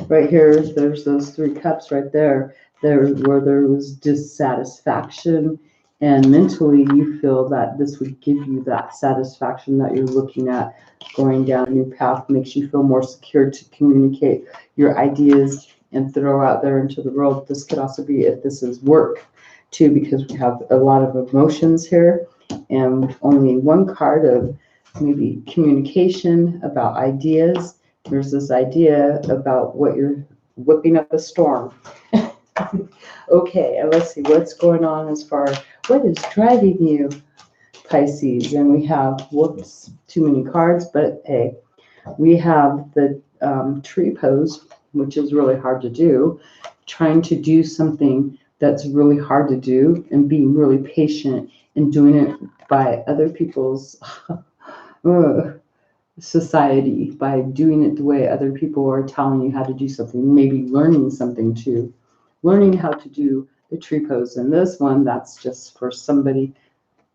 Right here, there's those 3 cups right there. Where there was dissatisfaction, and mentally you feel that this would give you that satisfaction that you're looking at. Going down a new path makes you feel more secure to communicate your ideas and throw out there into the world. This could also be if this is work too, because we have a lot of emotions here and only 1 card of maybe communication about ideas. There's this idea about what you're whipping up a storm. Okay, and let's see what's going on as far as what is driving you, Pisces. And we have, whoops, too many cards, but hey, we have the tree pose, which is really hard to do, trying to do something that's really hard to do and being really patient and doing it by other people's society, by doing it the way other people are telling you how to do something, maybe learning something too. Learning how to do the tree pose. And this one, that's just for somebody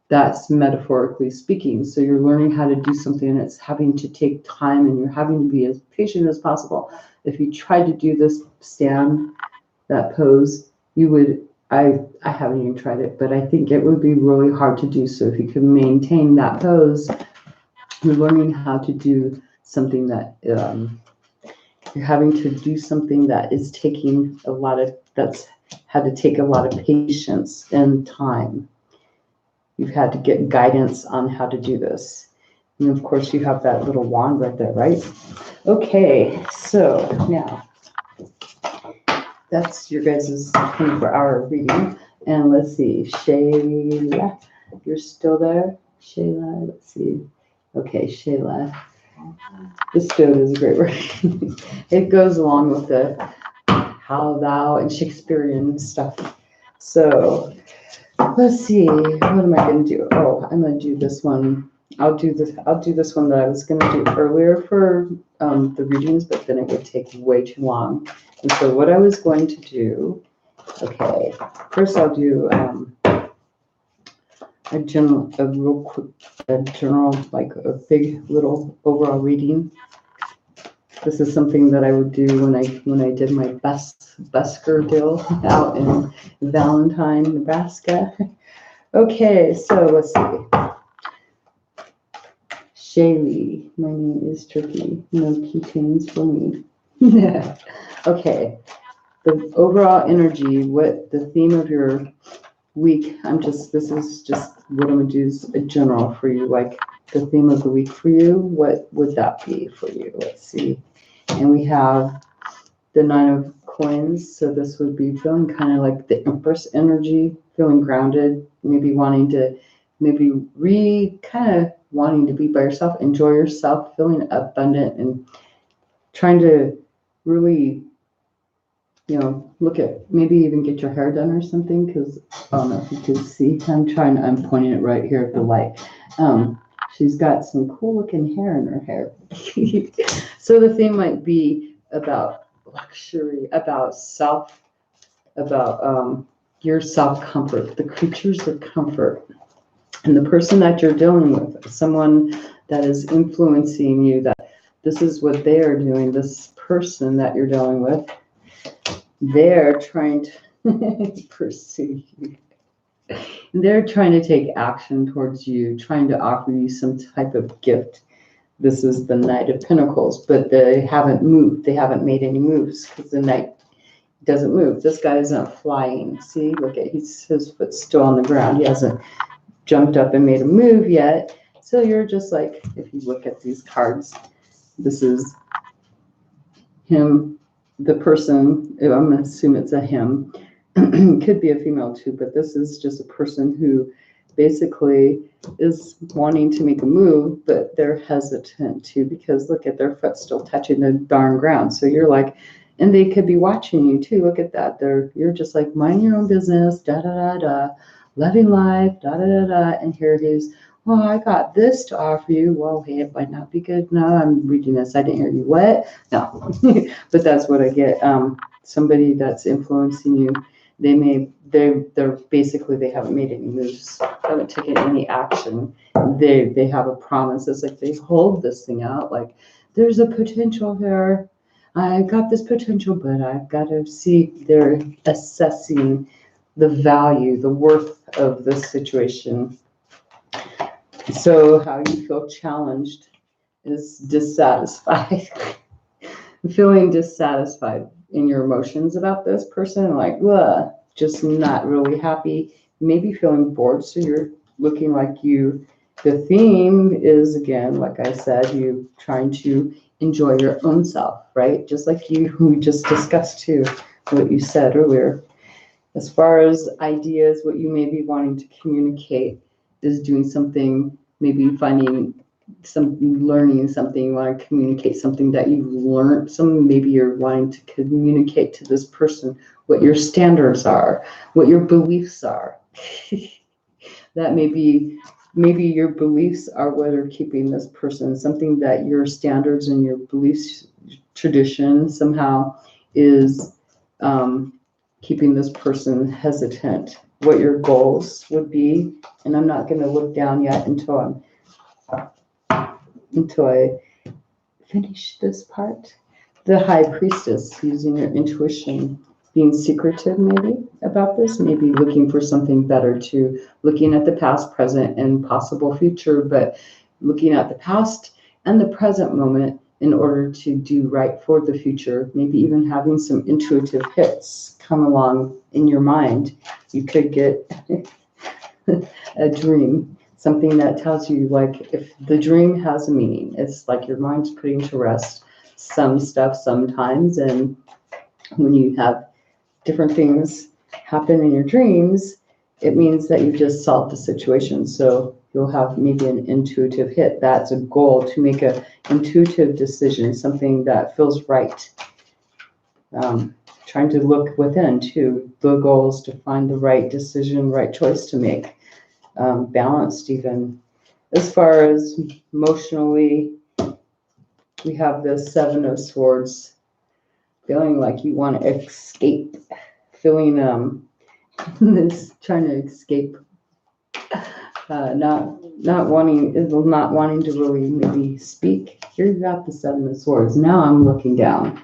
that's metaphorically speaking. So you're learning how to do something and it's having to take time and you're having to be as patient as possible. If you tried to do this stand, that pose, you would, I haven't even tried it, but I think it would be really hard to do. So if you can maintain that pose, you're learning how to do something that you're having to do something that is taking a lot of, that's had to take a lot of patience and time. You've had to get guidance on how to do this. And of course you have that little wand right there, right? Okay, so now that's your guys' 24-hour reading. And let's see, Shayla, you're still there? Shayla, let's see. Okay, Shayla. Bestowed is a great word. It goes along with the how thou and Shakespearean stuff. So let's see, what am I going to do? Oh, I'm going to do this one. I'll do this one that I was going to do earlier for the readings, but then it would take way too long. And so what I was going to do, okay, first I'll do a real quick, like a big little overall reading. This is something that I would do when I did my busker deal out in Valentine, Nebraska. Okay, so let's see. Shaylee, my name is Turkey. No keychains for me. Okay, the overall energy, what the theme of your week, this is just what I'm gonna do is a general for you, like the theme of the week for you, what would that be for you? Let's see. And we have the 9 of coins, so this would be feeling kind of like the Empress energy, feeling grounded, maybe wanting to, kind of wanting to be by yourself, enjoy yourself, feeling abundant and trying to really, look at, maybe even get your hair done or something, because I don't know if you can see, I'm pointing it right here at the light. She's got some cool looking hair in her hair. So the theme might be about luxury, about your self-comfort, the creatures of comfort. And the person that you're dealing with, someone that is influencing you, that this is what they are doing, this person that you're dealing with, they're trying to pursue you. They're trying to take action towards you, trying to offer you some type of gift. This is the Knight of Pentacles, but they haven't moved. They haven't made any moves because the Knight doesn't move. This guy isn't flying. See, look at his foot's still on the ground. He hasn't jumped up and made a move yet. So you're just like, if you look at these cards, this is him, the person. I'm gonna assume it's a him. Could be a female too, but this is just a person who basically is wanting to make a move, but they're hesitant to, because look at their foot still touching the darn ground. So you're like, and they could be watching you too. Look at that. You're just like, mind your own business, da da da da, loving life, da da da da. And here it is. Well, I got this to offer you. Well, hey, it might not be good. No, I'm reading this. I didn't hear you. What? No, but that's what I get. Somebody that's influencing you. They're basically, they haven't made any moves, haven't taken any action. They have a promise. It's like they hold this thing out, like there's a potential here. I got this potential, but I've got to see. They're assessing the value, the worth of this situation. So how you feel challenged is dissatisfied. Feeling dissatisfied in your emotions about this person, like, ugh, just not really happy, maybe feeling bored. So you're looking like you, the theme is, again, like I said, you trying to enjoy your own self, right? Just like we just discussed too, what you said earlier. As far as ideas, what you may be wanting to communicate is doing something, maybe finding learning something, you want to communicate something that you've learned, maybe you're wanting to communicate to this person what your standards are, what your beliefs are. That maybe your beliefs are what are keeping this person, something that your standards and your beliefs, tradition somehow is keeping this person hesitant, what your goals would be. And I'm not going to look down yet until I finish this part. The High Priestess, using your intuition, being secretive maybe about this, maybe looking for something better too, looking at the past, present, and possible future, but looking at the past and the present moment in order to do right for the future, maybe even having some intuitive hits come along in your mind. You could get a dream, something that tells you, like, if the dream has a meaning, it's like your mind's putting to rest some stuff sometimes. And when you have different things happen in your dreams, it means that you've just solved the situation. So you'll have maybe an intuitive hit. That's a goal, to make an intuitive decision, something that feels right. Trying to look within too. The goal is to find the right decision, right choice to make. Balanced even. As far as emotionally, we have the Seven of Swords, feeling like you want to escape, feeling this, trying to escape, not wanting to really maybe speak. Here you got the Seven of Swords. Now I'm looking down.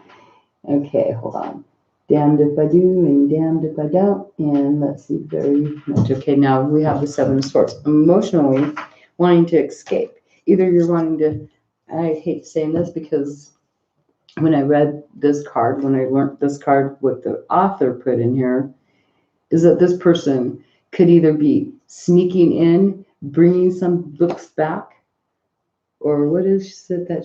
Okay, hold on. Damned if I do and damned if I don't. And let's see, very much. Okay, now we have the Seven of Swords. Emotionally wanting to escape. Either you're wanting to, I hate saying this because when I read this card, when I learned this card, what the author put in here is that this person could either be sneaking in, bringing some books back, or what is it that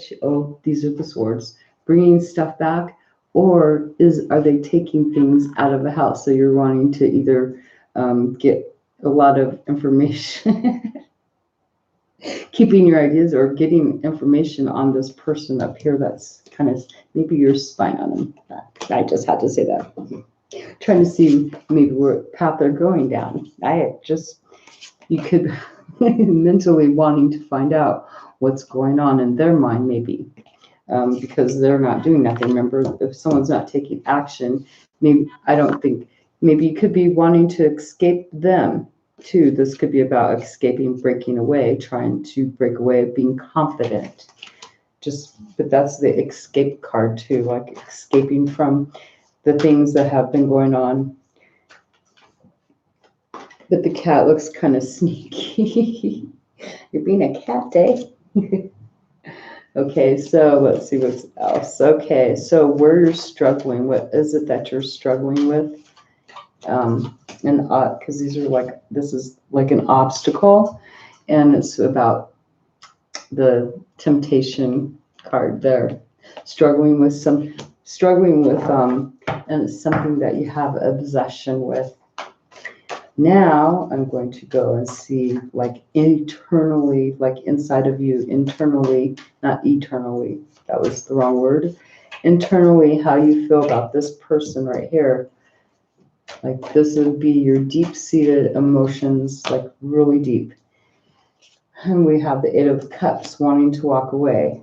these are the swords, bringing stuff back, or are they taking things out of the house? So you're wanting to either get a lot of information, keeping your ideas, or getting information on this person up here that's kind of, maybe you're spying on them. I just had to say that. Trying to see maybe what path they're going down. You could mentally wanting to find out what's going on in their mind, maybe. Because they're not doing nothing. Remember, if someone's not taking action, maybe you could be wanting to escape them too. This could be about escaping, breaking away, trying to break away, being confident. But that's the escape card too, like escaping from the things that have been going on. But the cat looks kind of sneaky. You're being a cat, eh? Okay, so let's see what else. Okay, so where you're struggling, what is it that you're struggling with? And because this is like an obstacle, and it's about the temptation card there. Struggling with, and it's something that you have obsession with. Now I'm going to go and see, like, internally, like inside of you, internally, not eternally, that was the wrong word. Internally, how you feel about this person right here. Like, this would be your deep-seated emotions, like really deep. And we have the Eight of Cups, wanting to walk away.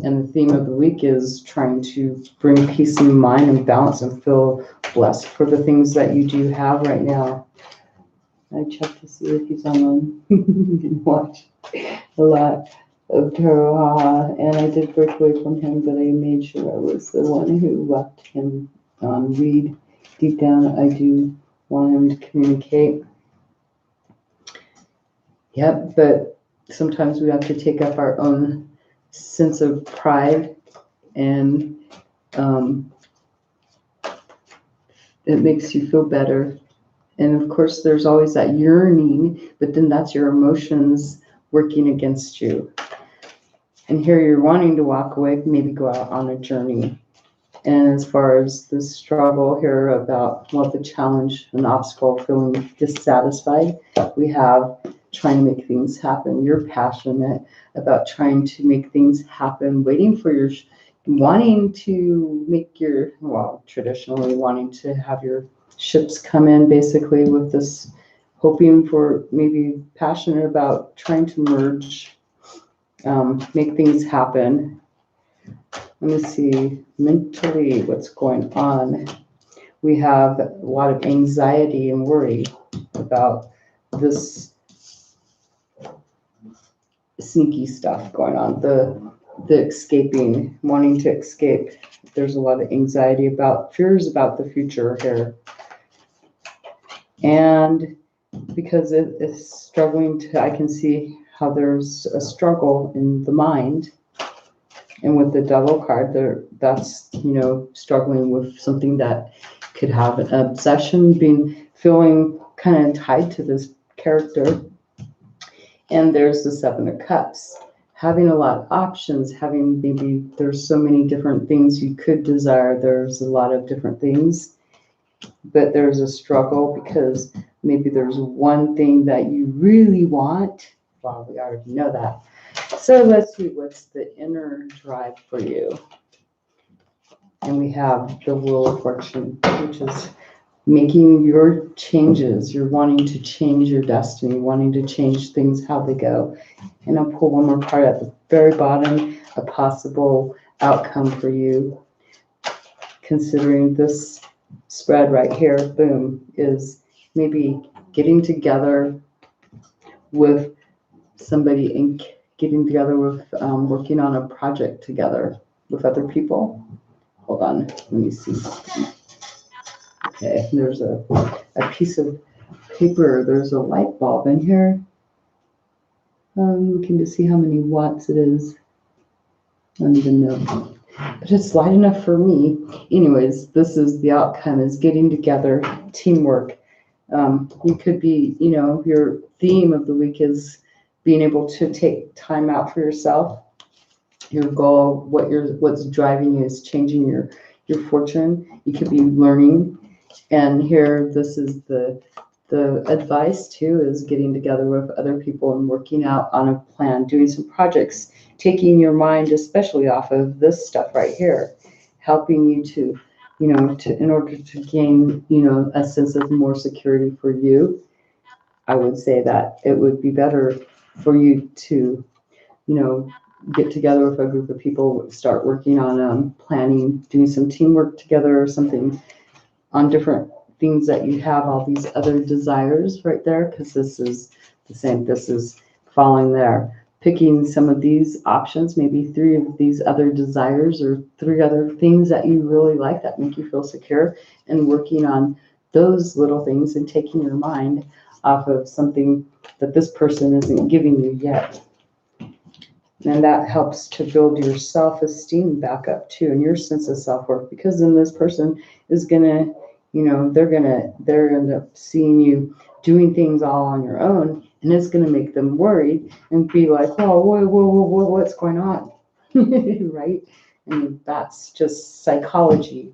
And the theme of the week is trying to bring peace in mind and balance and feel blessed for the things that you do have right now. I checked to see if he's online. Didn't watch a lot of tarot, and I did break away from him, but I made sure I was the one who left him read. Deep down, I do want him to communicate. Yep, but sometimes we have to take up our own sense of pride, and it makes you feel better. And of course, there's always that yearning, but then that's your emotions working against you. And here you're wanting to walk away, maybe go out on a journey. And as far as the struggle here about, well, the challenge, an obstacle, feeling dissatisfied, we have trying to make things happen. You're passionate about trying to make things happen, waiting for your, wanting to make your, well, traditionally wanting to have your ships come in, basically, with this, hoping for, maybe passionate about trying to merge, make things happen. Let me see, mentally, what's going on. We have a lot of anxiety and worry about this sneaky stuff going on, the escaping, wanting to escape. There's a lot of anxiety about, fears about the future here. And because it's struggling to, I can see how there's a struggle in the mind. And with the Devil card, that's, struggling with something that could have an obsession, feeling kind of tied to this character. And there's the Seven of Cups, having a lot of options, having, maybe there's so many different things you could desire. There's a lot of different things, but there's a struggle because maybe there's one thing that you really want. Well, we already know that. So let's see, what's the inner drive for you? And we have the Wheel of Fortune, which is making your changes. You're wanting to change your destiny, wanting to change things, how they go. And I'll pull one more card at the very bottom, a possible outcome for you. Considering this spread right here, boom, is maybe getting together with somebody and getting together with, working on a project together with other people. Hold on, let me see. Okay, there's a piece of paper. There's a light bulb in here. Looking to see how many watts it is. I don't even know, but it's light enough for me. Anyways, this is the outcome, is getting together, teamwork. You could be, your theme of the week is being able to take time out for yourself. Your goal, what's driving you is changing your fortune. You could be learning. And here, this is the advice too, is getting together with other people and working out on a plan, doing some projects, taking your mind especially off of this stuff right here, helping you to, in order to gain, a sense of more security for you. I would say that it would be better for you to, get together with a group of people, start working on planning, doing some teamwork together or something on different things that you have, all these other desires right there, because this is the same, this is falling there. picking some of these options, maybe 3 of these other desires or 3 other things that you really like that make you feel secure, and working on those little things and taking your mind off of something that this person isn't giving you yet. And that helps to build your self-esteem back up too, and your sense of self-worth, because then this person is gonna, they're end up seeing you doing things all on your own, and it's gonna make them worried and be like, oh, whoa, what's going on? Right? And that's just psychology.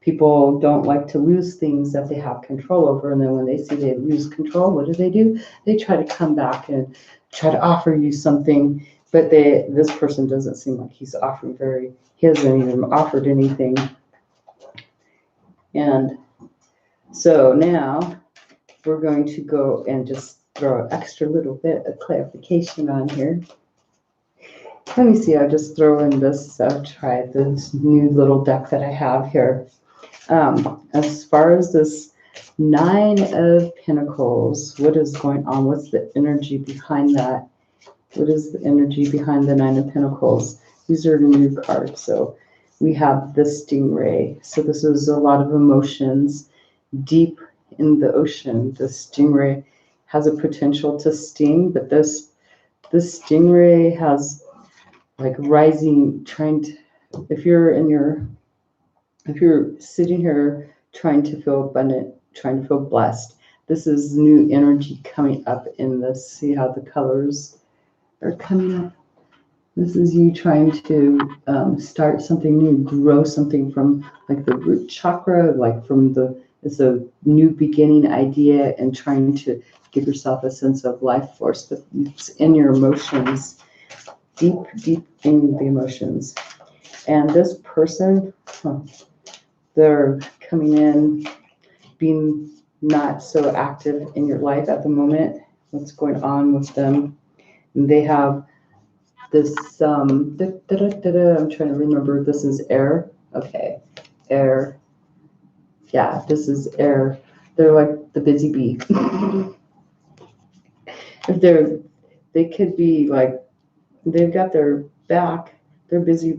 People don't like to lose things that they have control over, and then when they see they lose control, what do? They try to come back and try to offer you something, but this person doesn't seem like he's offering he hasn't even offered anything. And so now we're going to go and just throw an extra little bit of clarification on here. Let me see, I'll just throw in this, try this new little deck that I have here. As far as this 9 of Pentacles, what is going on? What's the energy behind that? What is the energy behind the 9 of Pentacles? These are new cards. So we have the Stingray. So this is a lot of emotions deep in the ocean. The Stingray has a potential to sting, but this Stingray has like rising, if you're sitting here trying to feel abundant, trying to feel blessed, this is new energy coming up in this. See how the colors are coming up? This is you trying to start something new, grow something from like the root chakra, like it's a new beginning idea, and trying to give yourself a sense of life force. But it's in your emotions, deep in the emotions. And this person, they're coming in, being not so active in your life at the moment. What's going on with them? And they have this, I'm trying to remember, this is air. Okay, air. Yeah, this is air. They're like the busy bee. They could be like, they've got their back, they're busy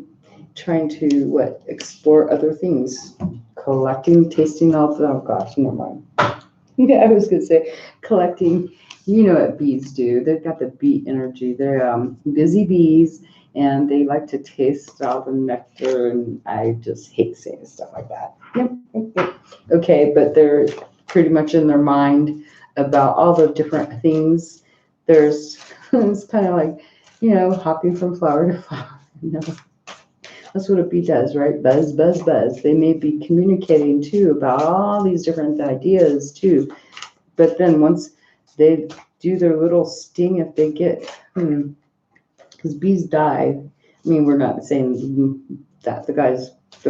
trying to explore other things, collecting, tasting all the, oh gosh, never mind. Yeah, I was gonna say collecting. You know what bees do? They've got the bee energy. They're busy bees, and they like to taste all the nectar. And I just hate saying stuff like that. Okay, but they're pretty much in their mind about all the different things. It's kind of like, hopping from flower to flower. That's what a bee does, right? Buzz, buzz, buzz. They may be communicating too about all these different ideas too. But then once they do their little sting, if they get, because bees die. I mean, we're not saying that the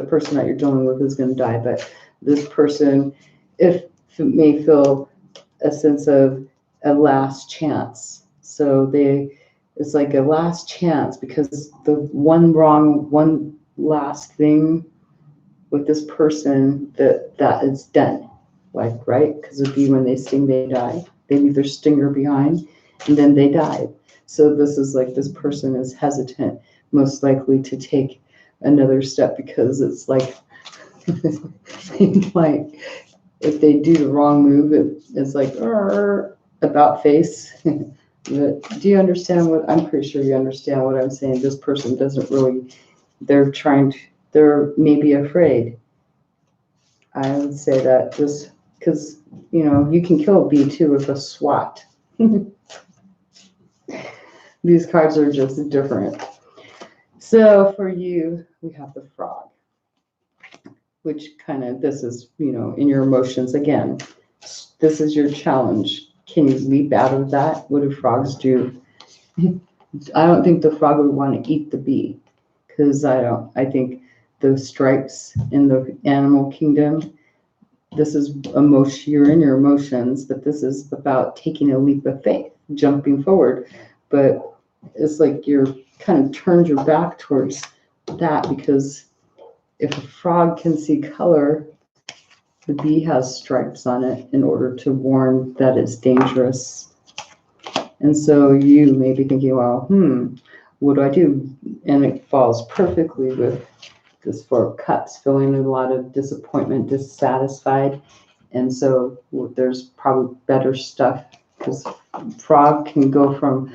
person that you're dealing with is going to die, but this person, if it may feel a sense of a last chance. So it's like a last chance, because the one last thing with this person that is done, like, right? Because it'd be when they sting, they die. They leave their stinger behind, and then they die. So this is like, this person is hesitant, most likely, to take another step, because it's like, like if they do the wrong move, it's like about face. But do you understand I'm pretty sure you understand what I'm saying. This person doesn't really, they're maybe afraid. I would say that just because, you can kill a bee too with a swat. These cards are just different. So for you, we have the frog, which this is, in your emotions again. This is your challenge. Can you leap out of that? What do frogs do? I don't think the frog would want to eat the bee, because I think the stripes in the animal kingdom, this is emotion, you're in your emotions, but this is about taking a leap of faith, jumping forward. But it's like you're kind of turned your back towards that, because if a frog can see color, the bee has stripes on it in order to warn that it's dangerous. And so you may be thinking, well, what do I do? And it falls perfectly with this Four of Cups, feeling a lot of disappointment, dissatisfied. And so there's probably better stuff, because frog can go from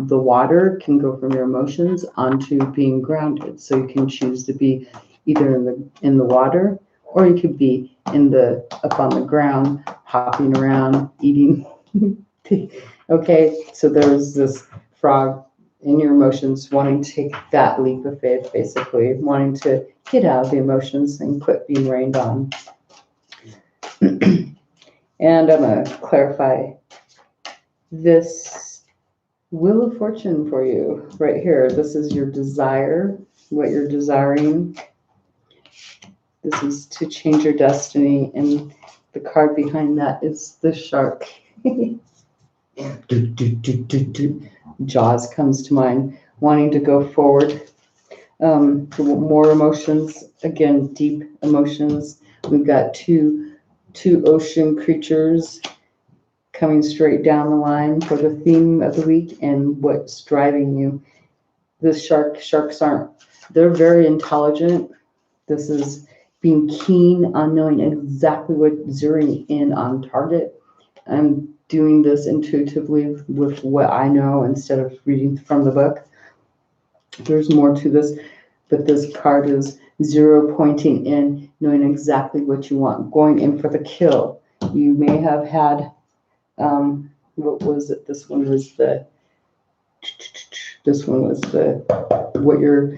the water, can go from your emotions onto being grounded. So you can choose to be either in the water, or you could be up on the ground, hopping around, eating. Okay, so there's this frog in your emotions, wanting to take that leap of faith, basically wanting to get out of the emotions and quit being rained on. And I'm going to clarify this Wheel of Fortune for you right here. This is your desire, what you're desiring. This is to change your destiny, and the card behind that is the shark. Jaws comes to mind, wanting to go forward. More emotions, again, deep emotions. We've got two ocean creatures coming straight down the line for the theme of the week and what's driving you. The sharks they're very intelligent. This is being keen on knowing exactly what, zeroing in on target. I'm doing this intuitively with what I know instead of reading from the book. There's more to this, but this card is zero pointing in, knowing exactly what you want, going in for the kill. You may have had, what was it? This one was the, what you're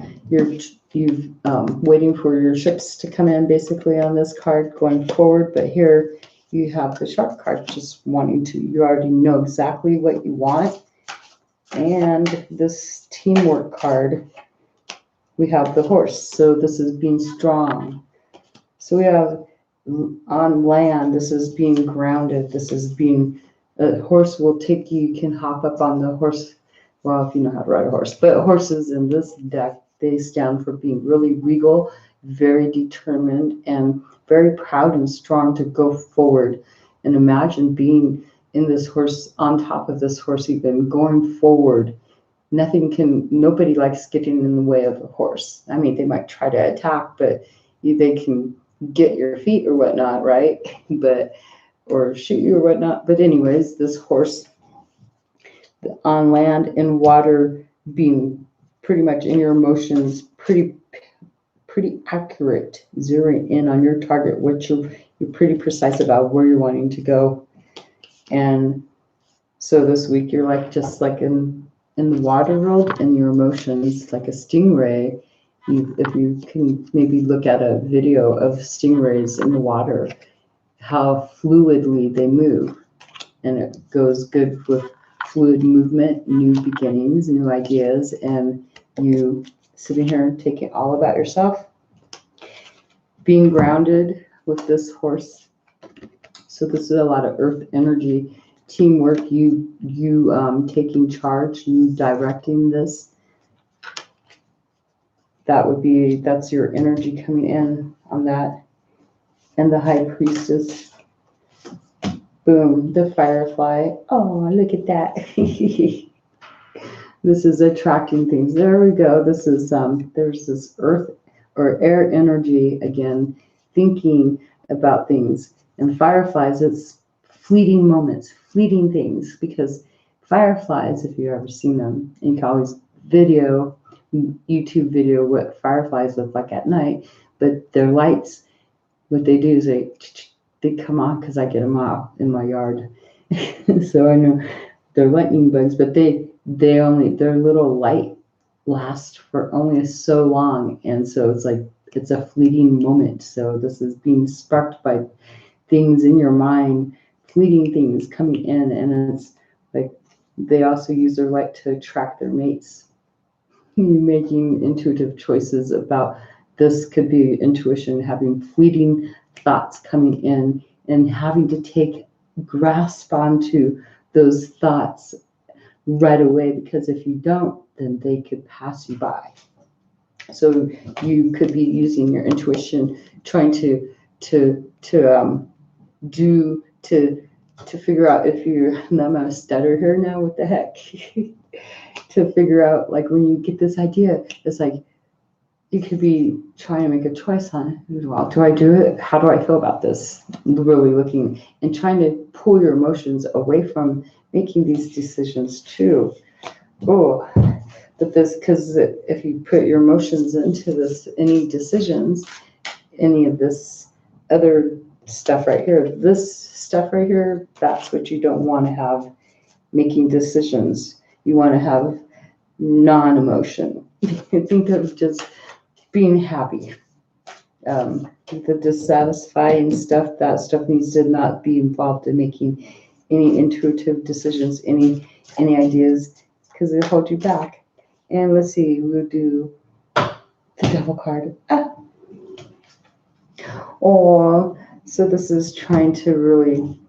waiting for your ships to come in, basically, on this card going forward. But here you have the shark card, just wanting to, you already know exactly what you want. And this teamwork card, we have the horse. So this is being strong. So we have on land, this is being grounded. This is being, a horse will take you, you can hop up on the horse. Well, if you know how to ride a horse, but horses in this deck, they stand for being really regal, very determined, and very proud and strong to go forward. And imagine being in this horse, on top of this horse, even going forward. Nobody likes getting in the way of a horse. I mean, they might try to attack, but they can get your feet or whatnot, right? Or shoot you or whatnot. But anyways, this horse on land and water, being pretty much in your emotions, pretty accurate, zeroing in on your target, what you're pretty precise about where you're wanting to go. And so this week you're just like in the water world, and your emotions like a stingray. If you can maybe look at a video of stingrays in the water, how fluidly they move, and it goes good with fluid movement, new beginnings, new ideas, and you sitting here taking all about yourself, being grounded with this horse. So this is a lot of earth energy, teamwork, you taking charge, you directing this. That's your energy coming in on that. And the High Priestess, boom, the Firefly. Oh, look at that. This is attracting things. There we go. This is there's this earth or air energy again, thinking about things. And fireflies, it's fleeting moments, fleeting things, because fireflies, if you've ever seen them, you can always YouTube video what fireflies look like at night, but their lights, what they do is they come off, because I get them off in my yard. So I know they're lightning bugs, but their little light lasts for only so long, and so it's a fleeting moment. So this is being sparked by things in your mind, fleeting things coming in, and it's like they also use their light to attract their mates. You making intuitive choices about this could be intuition, having fleeting thoughts coming in and having to grasp onto those thoughts right away, because if you don't, then they could pass you by. So you could be using your intuition, trying to to figure out if you, I'm gonna stutter here now, what the heck? To figure out, like, when you get this idea, it's like, you could be trying to make a choice on it. Well, do I do it? How do I feel about this? Really looking and trying to pull your emotions away from making these decisions too. Oh, but this, because if you put your emotions into this, any decisions, any of this other stuff right here, this stuff right here, that's what you don't want to have making decisions. You want to have non-emotion. Think of just being happy. The dissatisfying stuff, that stuff needs to not be involved in making any intuitive decisions, any ideas, because it'll hold you back. And let's see, we'll do the devil card. Oh, so this is trying to really,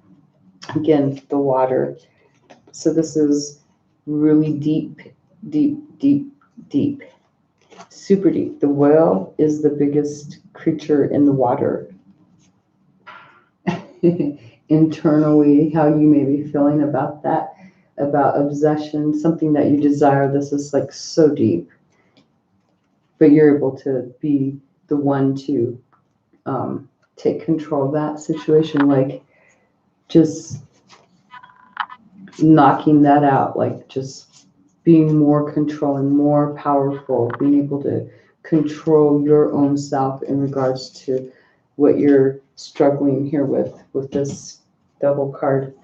again, the water. So this is really deep, deep, deep, deep. Super deep. The whale is the biggest creature in the water. Internally, how you may be feeling about that, about obsession, something that you desire. This is like so deep. But you're able to be the one to take control of that situation, like just knocking that out, like just being more controlling, more powerful, being able to control your own self in regards to what you're struggling here with this double card,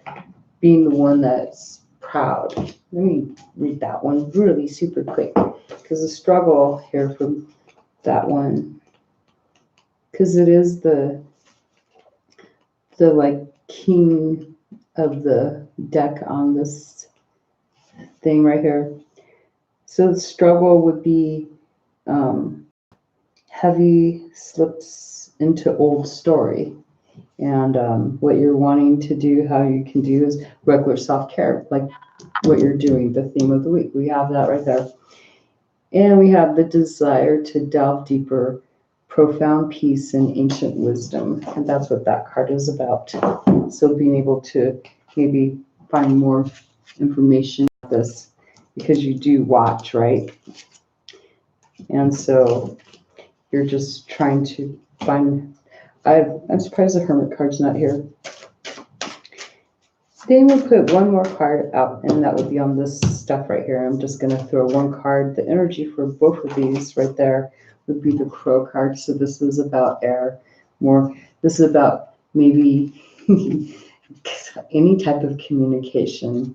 being the one that's proud. Let me read that one really super quick, because the struggle here from that one, because it is the like king of the deck on this thing right here. So the struggle would be heavy slips into old story. And what you're wanting to do, how you can do is regular self-care, like what you're doing, the theme of the week. We have that right there. And we have the desire to delve deeper, profound peace and ancient wisdom. And that's what that card is about. So being able to maybe find more information about this, because you do watch, right? And so you're just trying to find, I'm surprised the Hermit card's not here. Then we'll put one more card out, and that would be on this stuff right here. I'm just going to throw one card. The energy for both of these right there would be the Crow card. So this is about air more. This is about maybe any type of communication.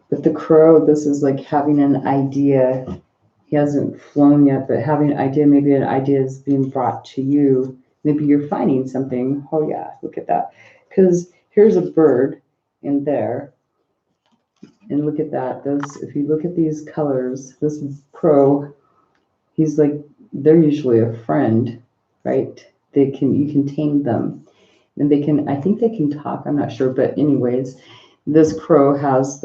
But the Crow, this is like having an idea. He hasn't flown yet, but having an idea, maybe an idea is being brought to you. Maybe you're finding something. Oh yeah, look at that. Because here's a bird in there. And look at that. Those, if you look at these colors, this Crow, he's like, they're usually a friend, right? You can tame them. And they can, I think they can talk, I'm not sure, but anyways, this Crow has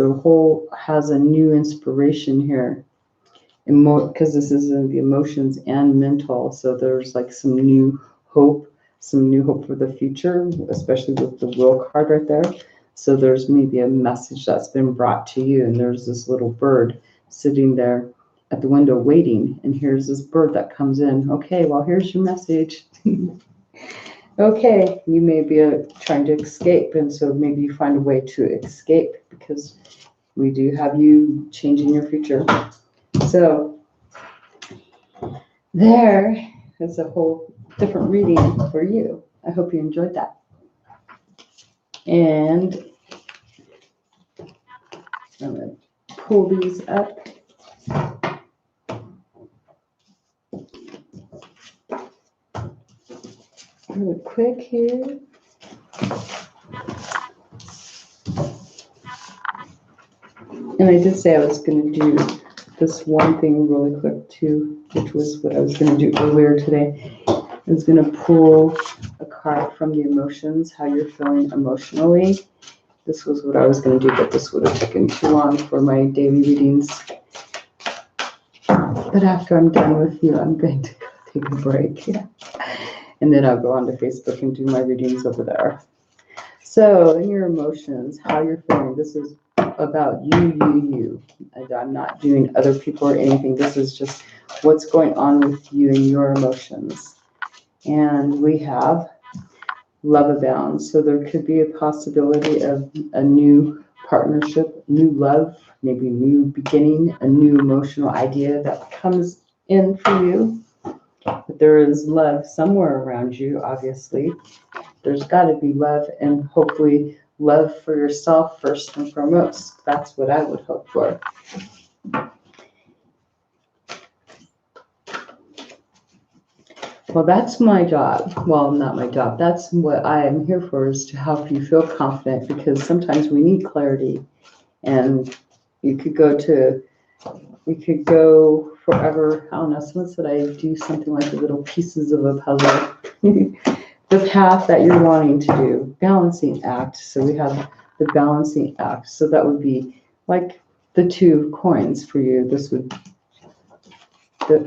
a new inspiration here. Because this is in the emotions and mental, so there's like some new hope for the future, especially with the Will card right there. So there's maybe a message that's been brought to you, and there's this little bird sitting there at the window waiting, and here's this bird that comes in. Okay, well, here's your message. Okay, you may be trying to escape, and so maybe you find a way to escape, because we do have you changing your future. So there is a whole different reading for you. I hope you enjoyed that. And I'm going to pull these up. Really quick here. And I did say I was going to do this one thing really quick too, which was what I was going to do earlier today. I was going to pull a card from the emotions, how you're feeling emotionally. This was what I was going to do, but this would have taken too long for my daily readings. But after I'm done with you, I'm going to go take a break. And then I'll go onto Facebook and do my readings over there. So in your emotions, how you're feeling, this is about you. And I'm not doing other people or anything. This is just what's going on with you and your emotions. And we have love abounds. So there could be a possibility of a new partnership, new love, maybe new beginning, a new emotional idea that comes in for you. But there is love somewhere around you, obviously. There's got to be love, and hopefully love for yourself first and foremost. That's what I would hope for. Well, that's my job. Well, not my job. That's what I am here for, is to help you feel confident, because sometimes we need clarity. And we could go forever. I don't know, someone said I do something like the little pieces of a puzzle. The path that you're wanting to do, balancing act. So we have the balancing act. So that would be like the 2 coins for you.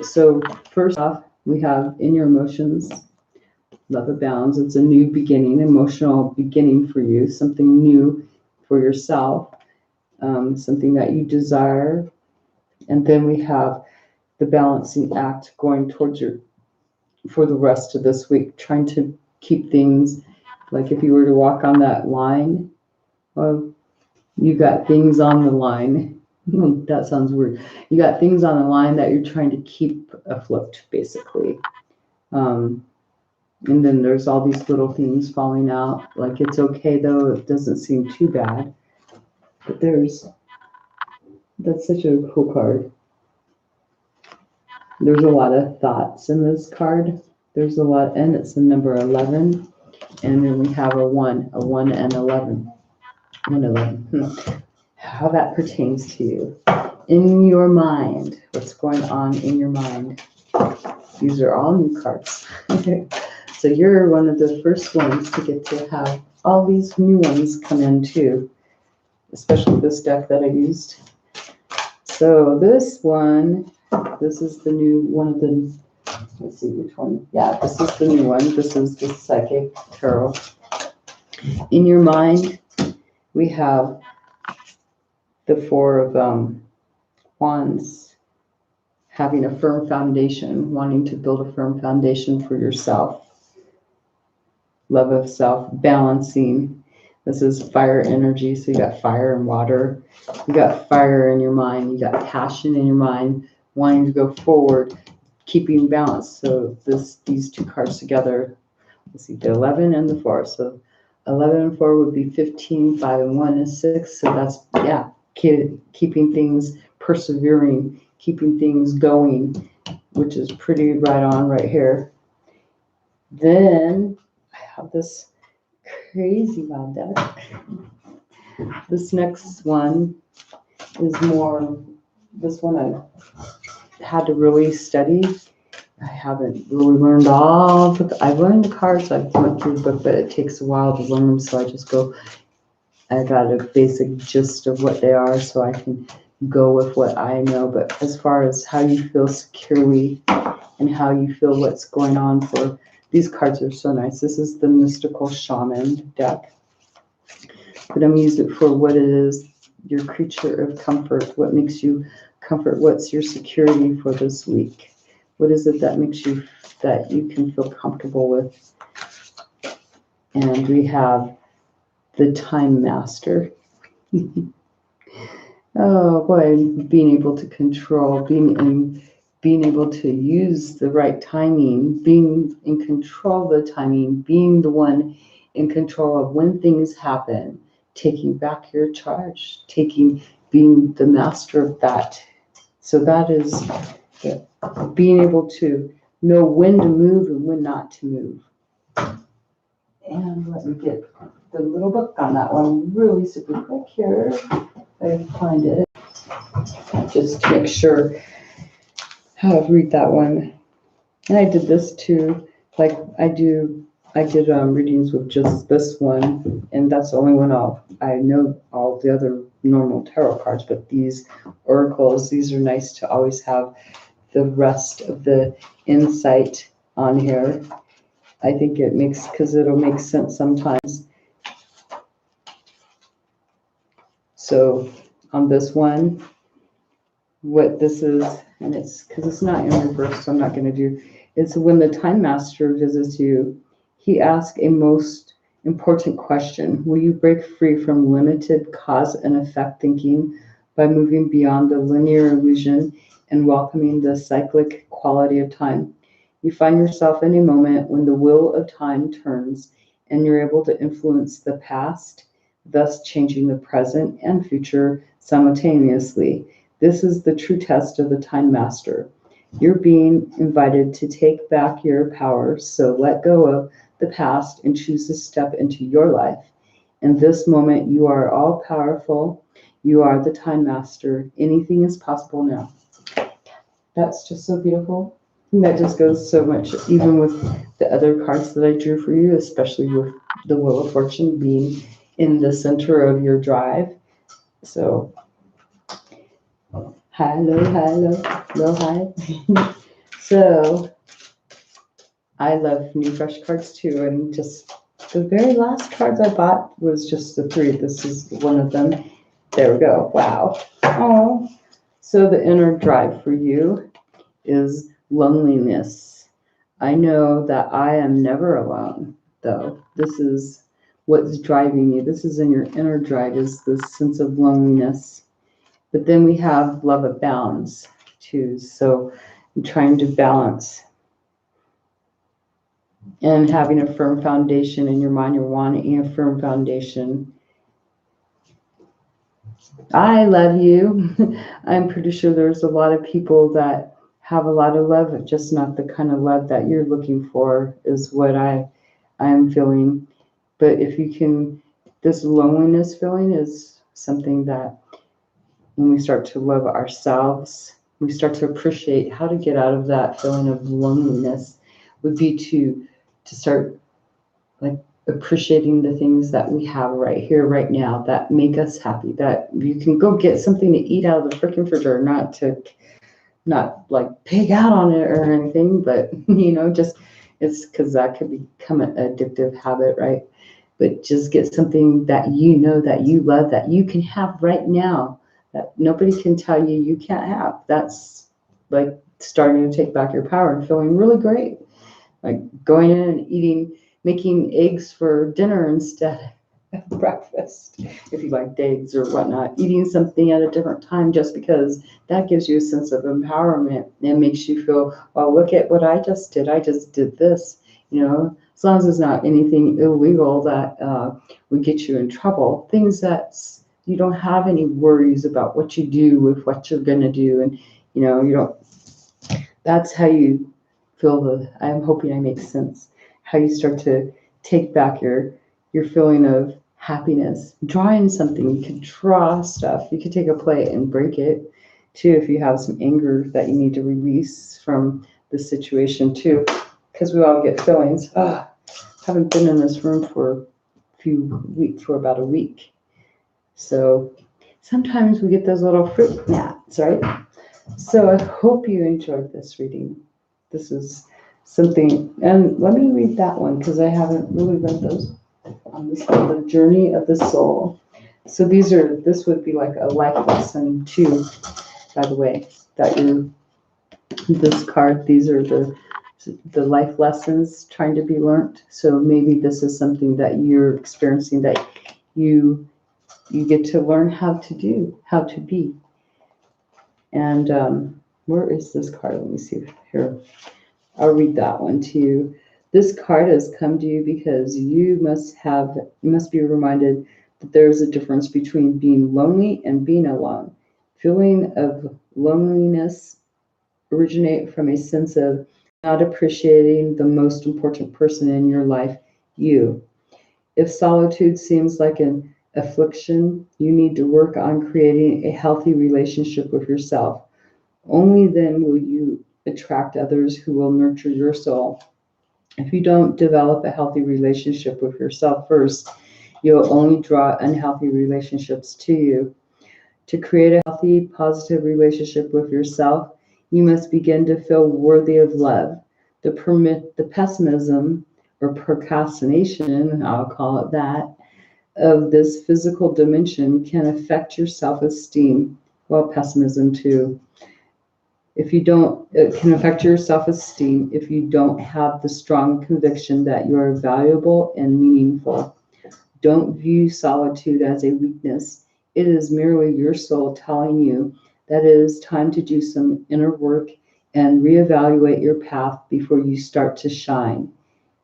So first off, we have in your emotions, love abounds. It's a new beginning, emotional beginning for you, something new for yourself, something that you desire. And then we have the balancing act going towards for the rest of this week, trying to keep things, like if you were to walk on that line, well, you got things on the line. That sounds weird. You got things on the line that you're trying to keep afloat, basically. And then there's all these little things falling out. Like, it's okay, though. It doesn't seem too bad. But that's such a cool card. There's a lot of thoughts in this card. There's a lot, and it's the number 11. And then we have a 1 and 11. 111. How that pertains to you. In your mind, what's going on in your mind? These are all new cards. So you're one of the first ones to get to have all these new ones come in too, especially this deck that I used. So this is the new one of the, let's see which one. Yeah, this is the new one. This is the Psychic Tarot. In your mind, we have the 4 of Wands, having a firm foundation, wanting to build a firm foundation for yourself. Love of self, balancing. This is fire energy, so you got fire and water. You got fire in your mind. You got passion in your mind, wanting to go forward, keeping balance. So these 2 cards together, let's see, the 11 and the 4. So 11 and 4 would be 15, 5 and 1 is 6. So that's, yeah, keeping things, persevering, keeping things going, which is pretty right on right here. Then I have this crazy wild deck. This next one is more, this one I had to really study. I haven't really learned all, but I've learned the cards. I've went through the book, but it takes a while to learn them. So I just go, I got a basic gist of what they are, so I can go with what I know. But as far as how you feel securely and how you feel what's going on for, these cards are so nice. This is the Mystical Shaman deck. But I'm using it for what it is, your creature of comfort, what makes you comfort, what's your security for this week? What is it that makes you, that you can feel comfortable with? And we have the Time Master. Oh boy, being able to control, being able to use the right timing, being in control of the timing, being the one in control of when things happen, taking back your charge, being the master of that. So that is being able to know when to move and when not to move. And let me get the little book on that one really super quick here. I find it. Just to make sure how to read that one. And I did this too. Like I did readings with just this one, and that's the only one I know all the other normal tarot cards, but these oracles, these are nice to always have the rest of the insight on here. I think it makes, because it'll make sense sometimes. So on this one, what this is, and it's because it's not in reverse, so I'm not going to do, it's when the Time Master visits you, he asks a most important question. Will you break free from limited cause and effect thinking by moving beyond the linear illusion and welcoming the cyclic quality of time? You find yourself in a moment when the wheel of time turns and you're able to influence the past, thus changing the present and future simultaneously. This is the true test of the Time Master. You're being invited to take back your power, so let go of the past and choose to step into your life. In this moment, you are all powerful. You are the Time Master. Anything is possible now. That's just so beautiful. And that just goes so much, even with the other cards that I drew for you, especially with the Wheel of Fortune being in the center of your drive. So, hello, hi. So, I love new fresh cards too, and just the very last cards I bought was just the three. This is one of them. There we go. Wow. Oh. So the inner drive for you is loneliness. I know that I am never alone, though. This is what's driving you. This is in your inner drive, is this sense of loneliness. But then we have love abounds too. So I'm trying to balance and having a firm foundation in your mind. You're wanting a firm foundation. I love you. I'm pretty sure there's a lot of people that have a lot of love, just not the kind of love that you're looking for, is what I'm feeling. But if you can, this loneliness feeling is something that when we start to love ourselves, we start to appreciate how to get out of that feeling of loneliness would be to start like appreciating the things that we have right here, right now, that make us happy, that you can go get something to eat out of the freaking refrigerator, not like pig out on it or anything, but just it's because that could become an addictive habit, right? But just get something that that you love, that you can have right now, that nobody can tell you you can't have. That's like starting to take back your power and feeling really great. Like going in and making eggs for dinner instead of breakfast, if you like eggs or whatnot, eating something at a different time, just because that gives you a sense of empowerment and makes you feel, well, look at what I just did. I just did this, as long as it's not anything illegal that would get you in trouble, things that you don't have any worries about what you do with what you're going to do. And, you don't, that's how you feel I'm hoping I make sense, how you start to take back your feeling of happiness. Drawing something, you could draw stuff. You could take a plate and break it too, if you have some anger that you need to release from the situation too, because we all get feelings. Haven't been in this room for about a week. So sometimes we get those little fruit gnats, right? So I hope you enjoyed this reading. This is something, and let me read that one because I haven't really read those. This is the Journey of the Soul. So this would be like a life lesson too, by the way, this card, these are the life lessons trying to be learned. So maybe this is something that you're experiencing that you get to learn how to do, how to be. And where is this card? Let me see here. I'll read that one to you. This card has come to you because you must be reminded that there is a difference between being lonely and being alone. Feeling of loneliness originate from a sense of not appreciating the most important person in your life, you. If solitude seems like an affliction, you need to work on creating a healthy relationship with yourself. Only then will you attract others who will nurture your soul. If you don't develop a healthy relationship with yourself first, you'll only draw unhealthy relationships to you. To create a healthy, positive relationship with yourself, you must begin to feel worthy of love. The pessimism or procrastination, I'll call it that, of this physical dimension can affect your self-esteem. Well, pessimism too. If you don't, it can affect your self-esteem if you don't have the strong conviction that you are valuable and meaningful. Don't view solitude as a weakness. It is merely your soul telling you that it is time to do some inner work and reevaluate your path before you start to shine.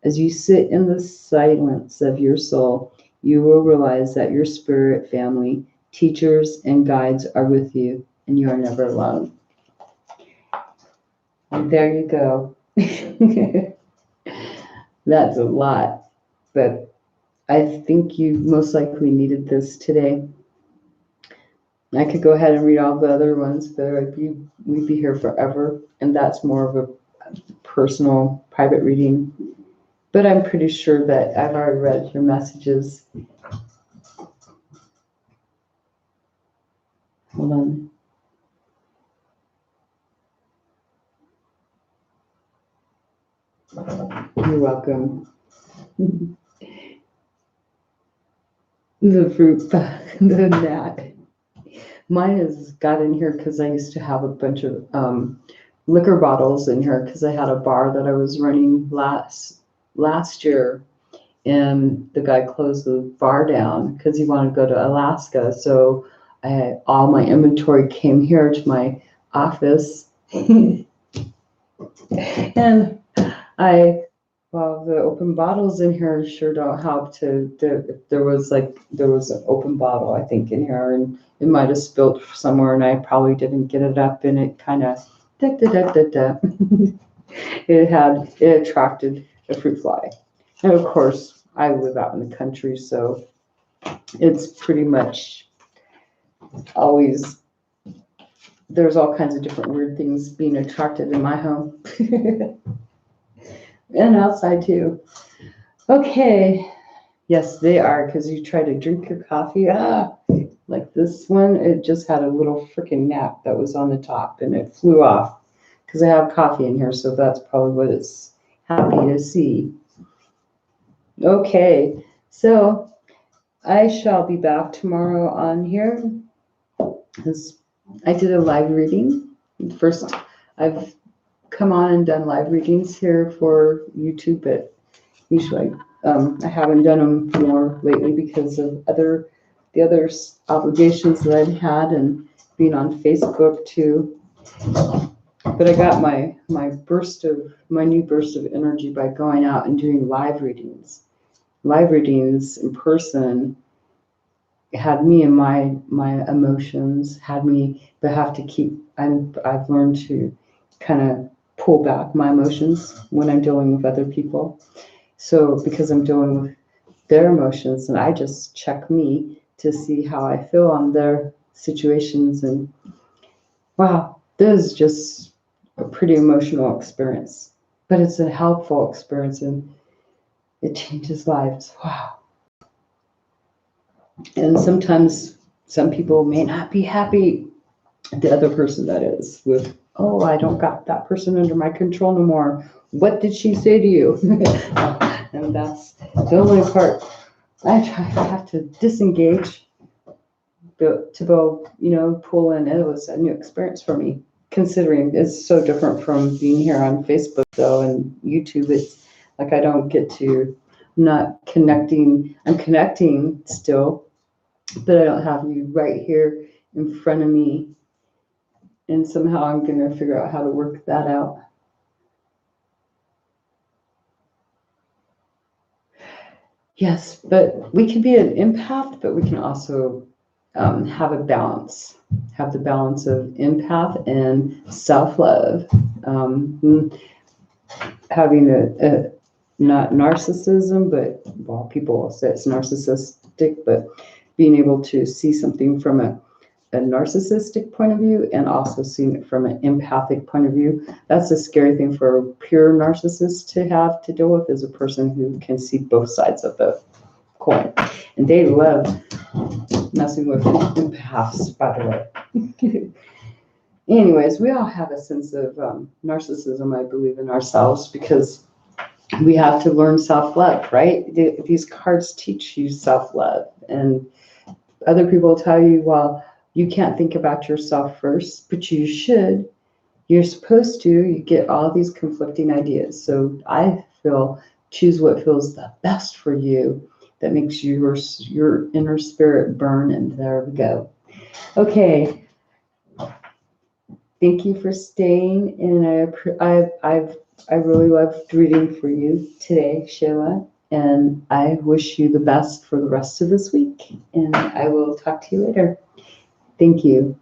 As you sit in the silence of your soul, you will realize that your spirit family, teachers, and guides are with you, and you are never alone. And there you go. That's a lot, but I think you most likely needed this today. I could go ahead and read all the other ones, but we'd be here forever, and that's more of a personal, private reading. But I'm pretty sure that I've already read your messages. Hold on. You're welcome. The fruit, the gnat. Mine has got in here because I used to have a bunch of liquor bottles in here because I had a bar that I was running last year, and the guy closed the bar down because he wanted to go to Alaska. So all my inventory came here to my office, and well, the open bottles in here sure don't help there was an open bottle, I think, in here, and it might have spilled somewhere, and I probably didn't get it up, and it kind of, it attracted a fruit fly. And of course, I live out in the country, so it's pretty much always, there's all kinds of different weird things being attracted in my home. And outside too. Okay. Yes, they are, because you try to drink your coffee. Like this one, it just had a little freaking gnat that was on the top, and it flew off because I have coffee in here, so that's probably what it's happy to see. Okay, so I shall be back tomorrow on here. I did a live reading. First, I've come on and done live readings here for YouTube, but usually I haven't done them more lately because of the other obligations that I've had and being on Facebook too. But I got my new burst of energy by going out and doing live readings. Live readings in person had me in my emotions, but have to keep. I've learned to kind of pull back my emotions when I'm dealing with other people. So because I'm dealing with their emotions, and I just check me to see how I feel on their situations. And wow, this is just a pretty emotional experience, but it's a helpful experience, and it changes lives. Wow. And sometimes some people may not be happy, the other person that is, with, oh, I don't got that person under my control no more. What did she say to you? And that's the only part. I have to disengage to go, pull in. It was a new experience for me, considering it's so different from being here on Facebook though, and YouTube. It's like I don't get to, not connecting. I'm connecting still, but I don't have you right here in front of me. And somehow I'm going to figure out how to work that out. Yes, but we can be an empath, but we can also have a balance, have the balance of empath and self-love. Having a not narcissism, but, well, people will say it's narcissistic, but being able to see something from a narcissistic point of view and also seeing it from an empathic point of view. That's a scary thing for a pure narcissist to have to deal with, is a person who can see both sides of the coin. And they love messing with empaths, by the way. Anyways, we all have a sense of narcissism, I believe, in ourselves, because we have to learn self-love, right? These cards teach you self-love, and other people tell you, well, you can't think about yourself first, but you should. You're supposed to. You get all these conflicting ideas. So I feel choose what feels the best for you, that makes your inner spirit burn, and there we go. Okay, thank you for staying, and I really loved reading for you today, Sheila, and I wish you the best for the rest of this week, and I will talk to you later. Thank you.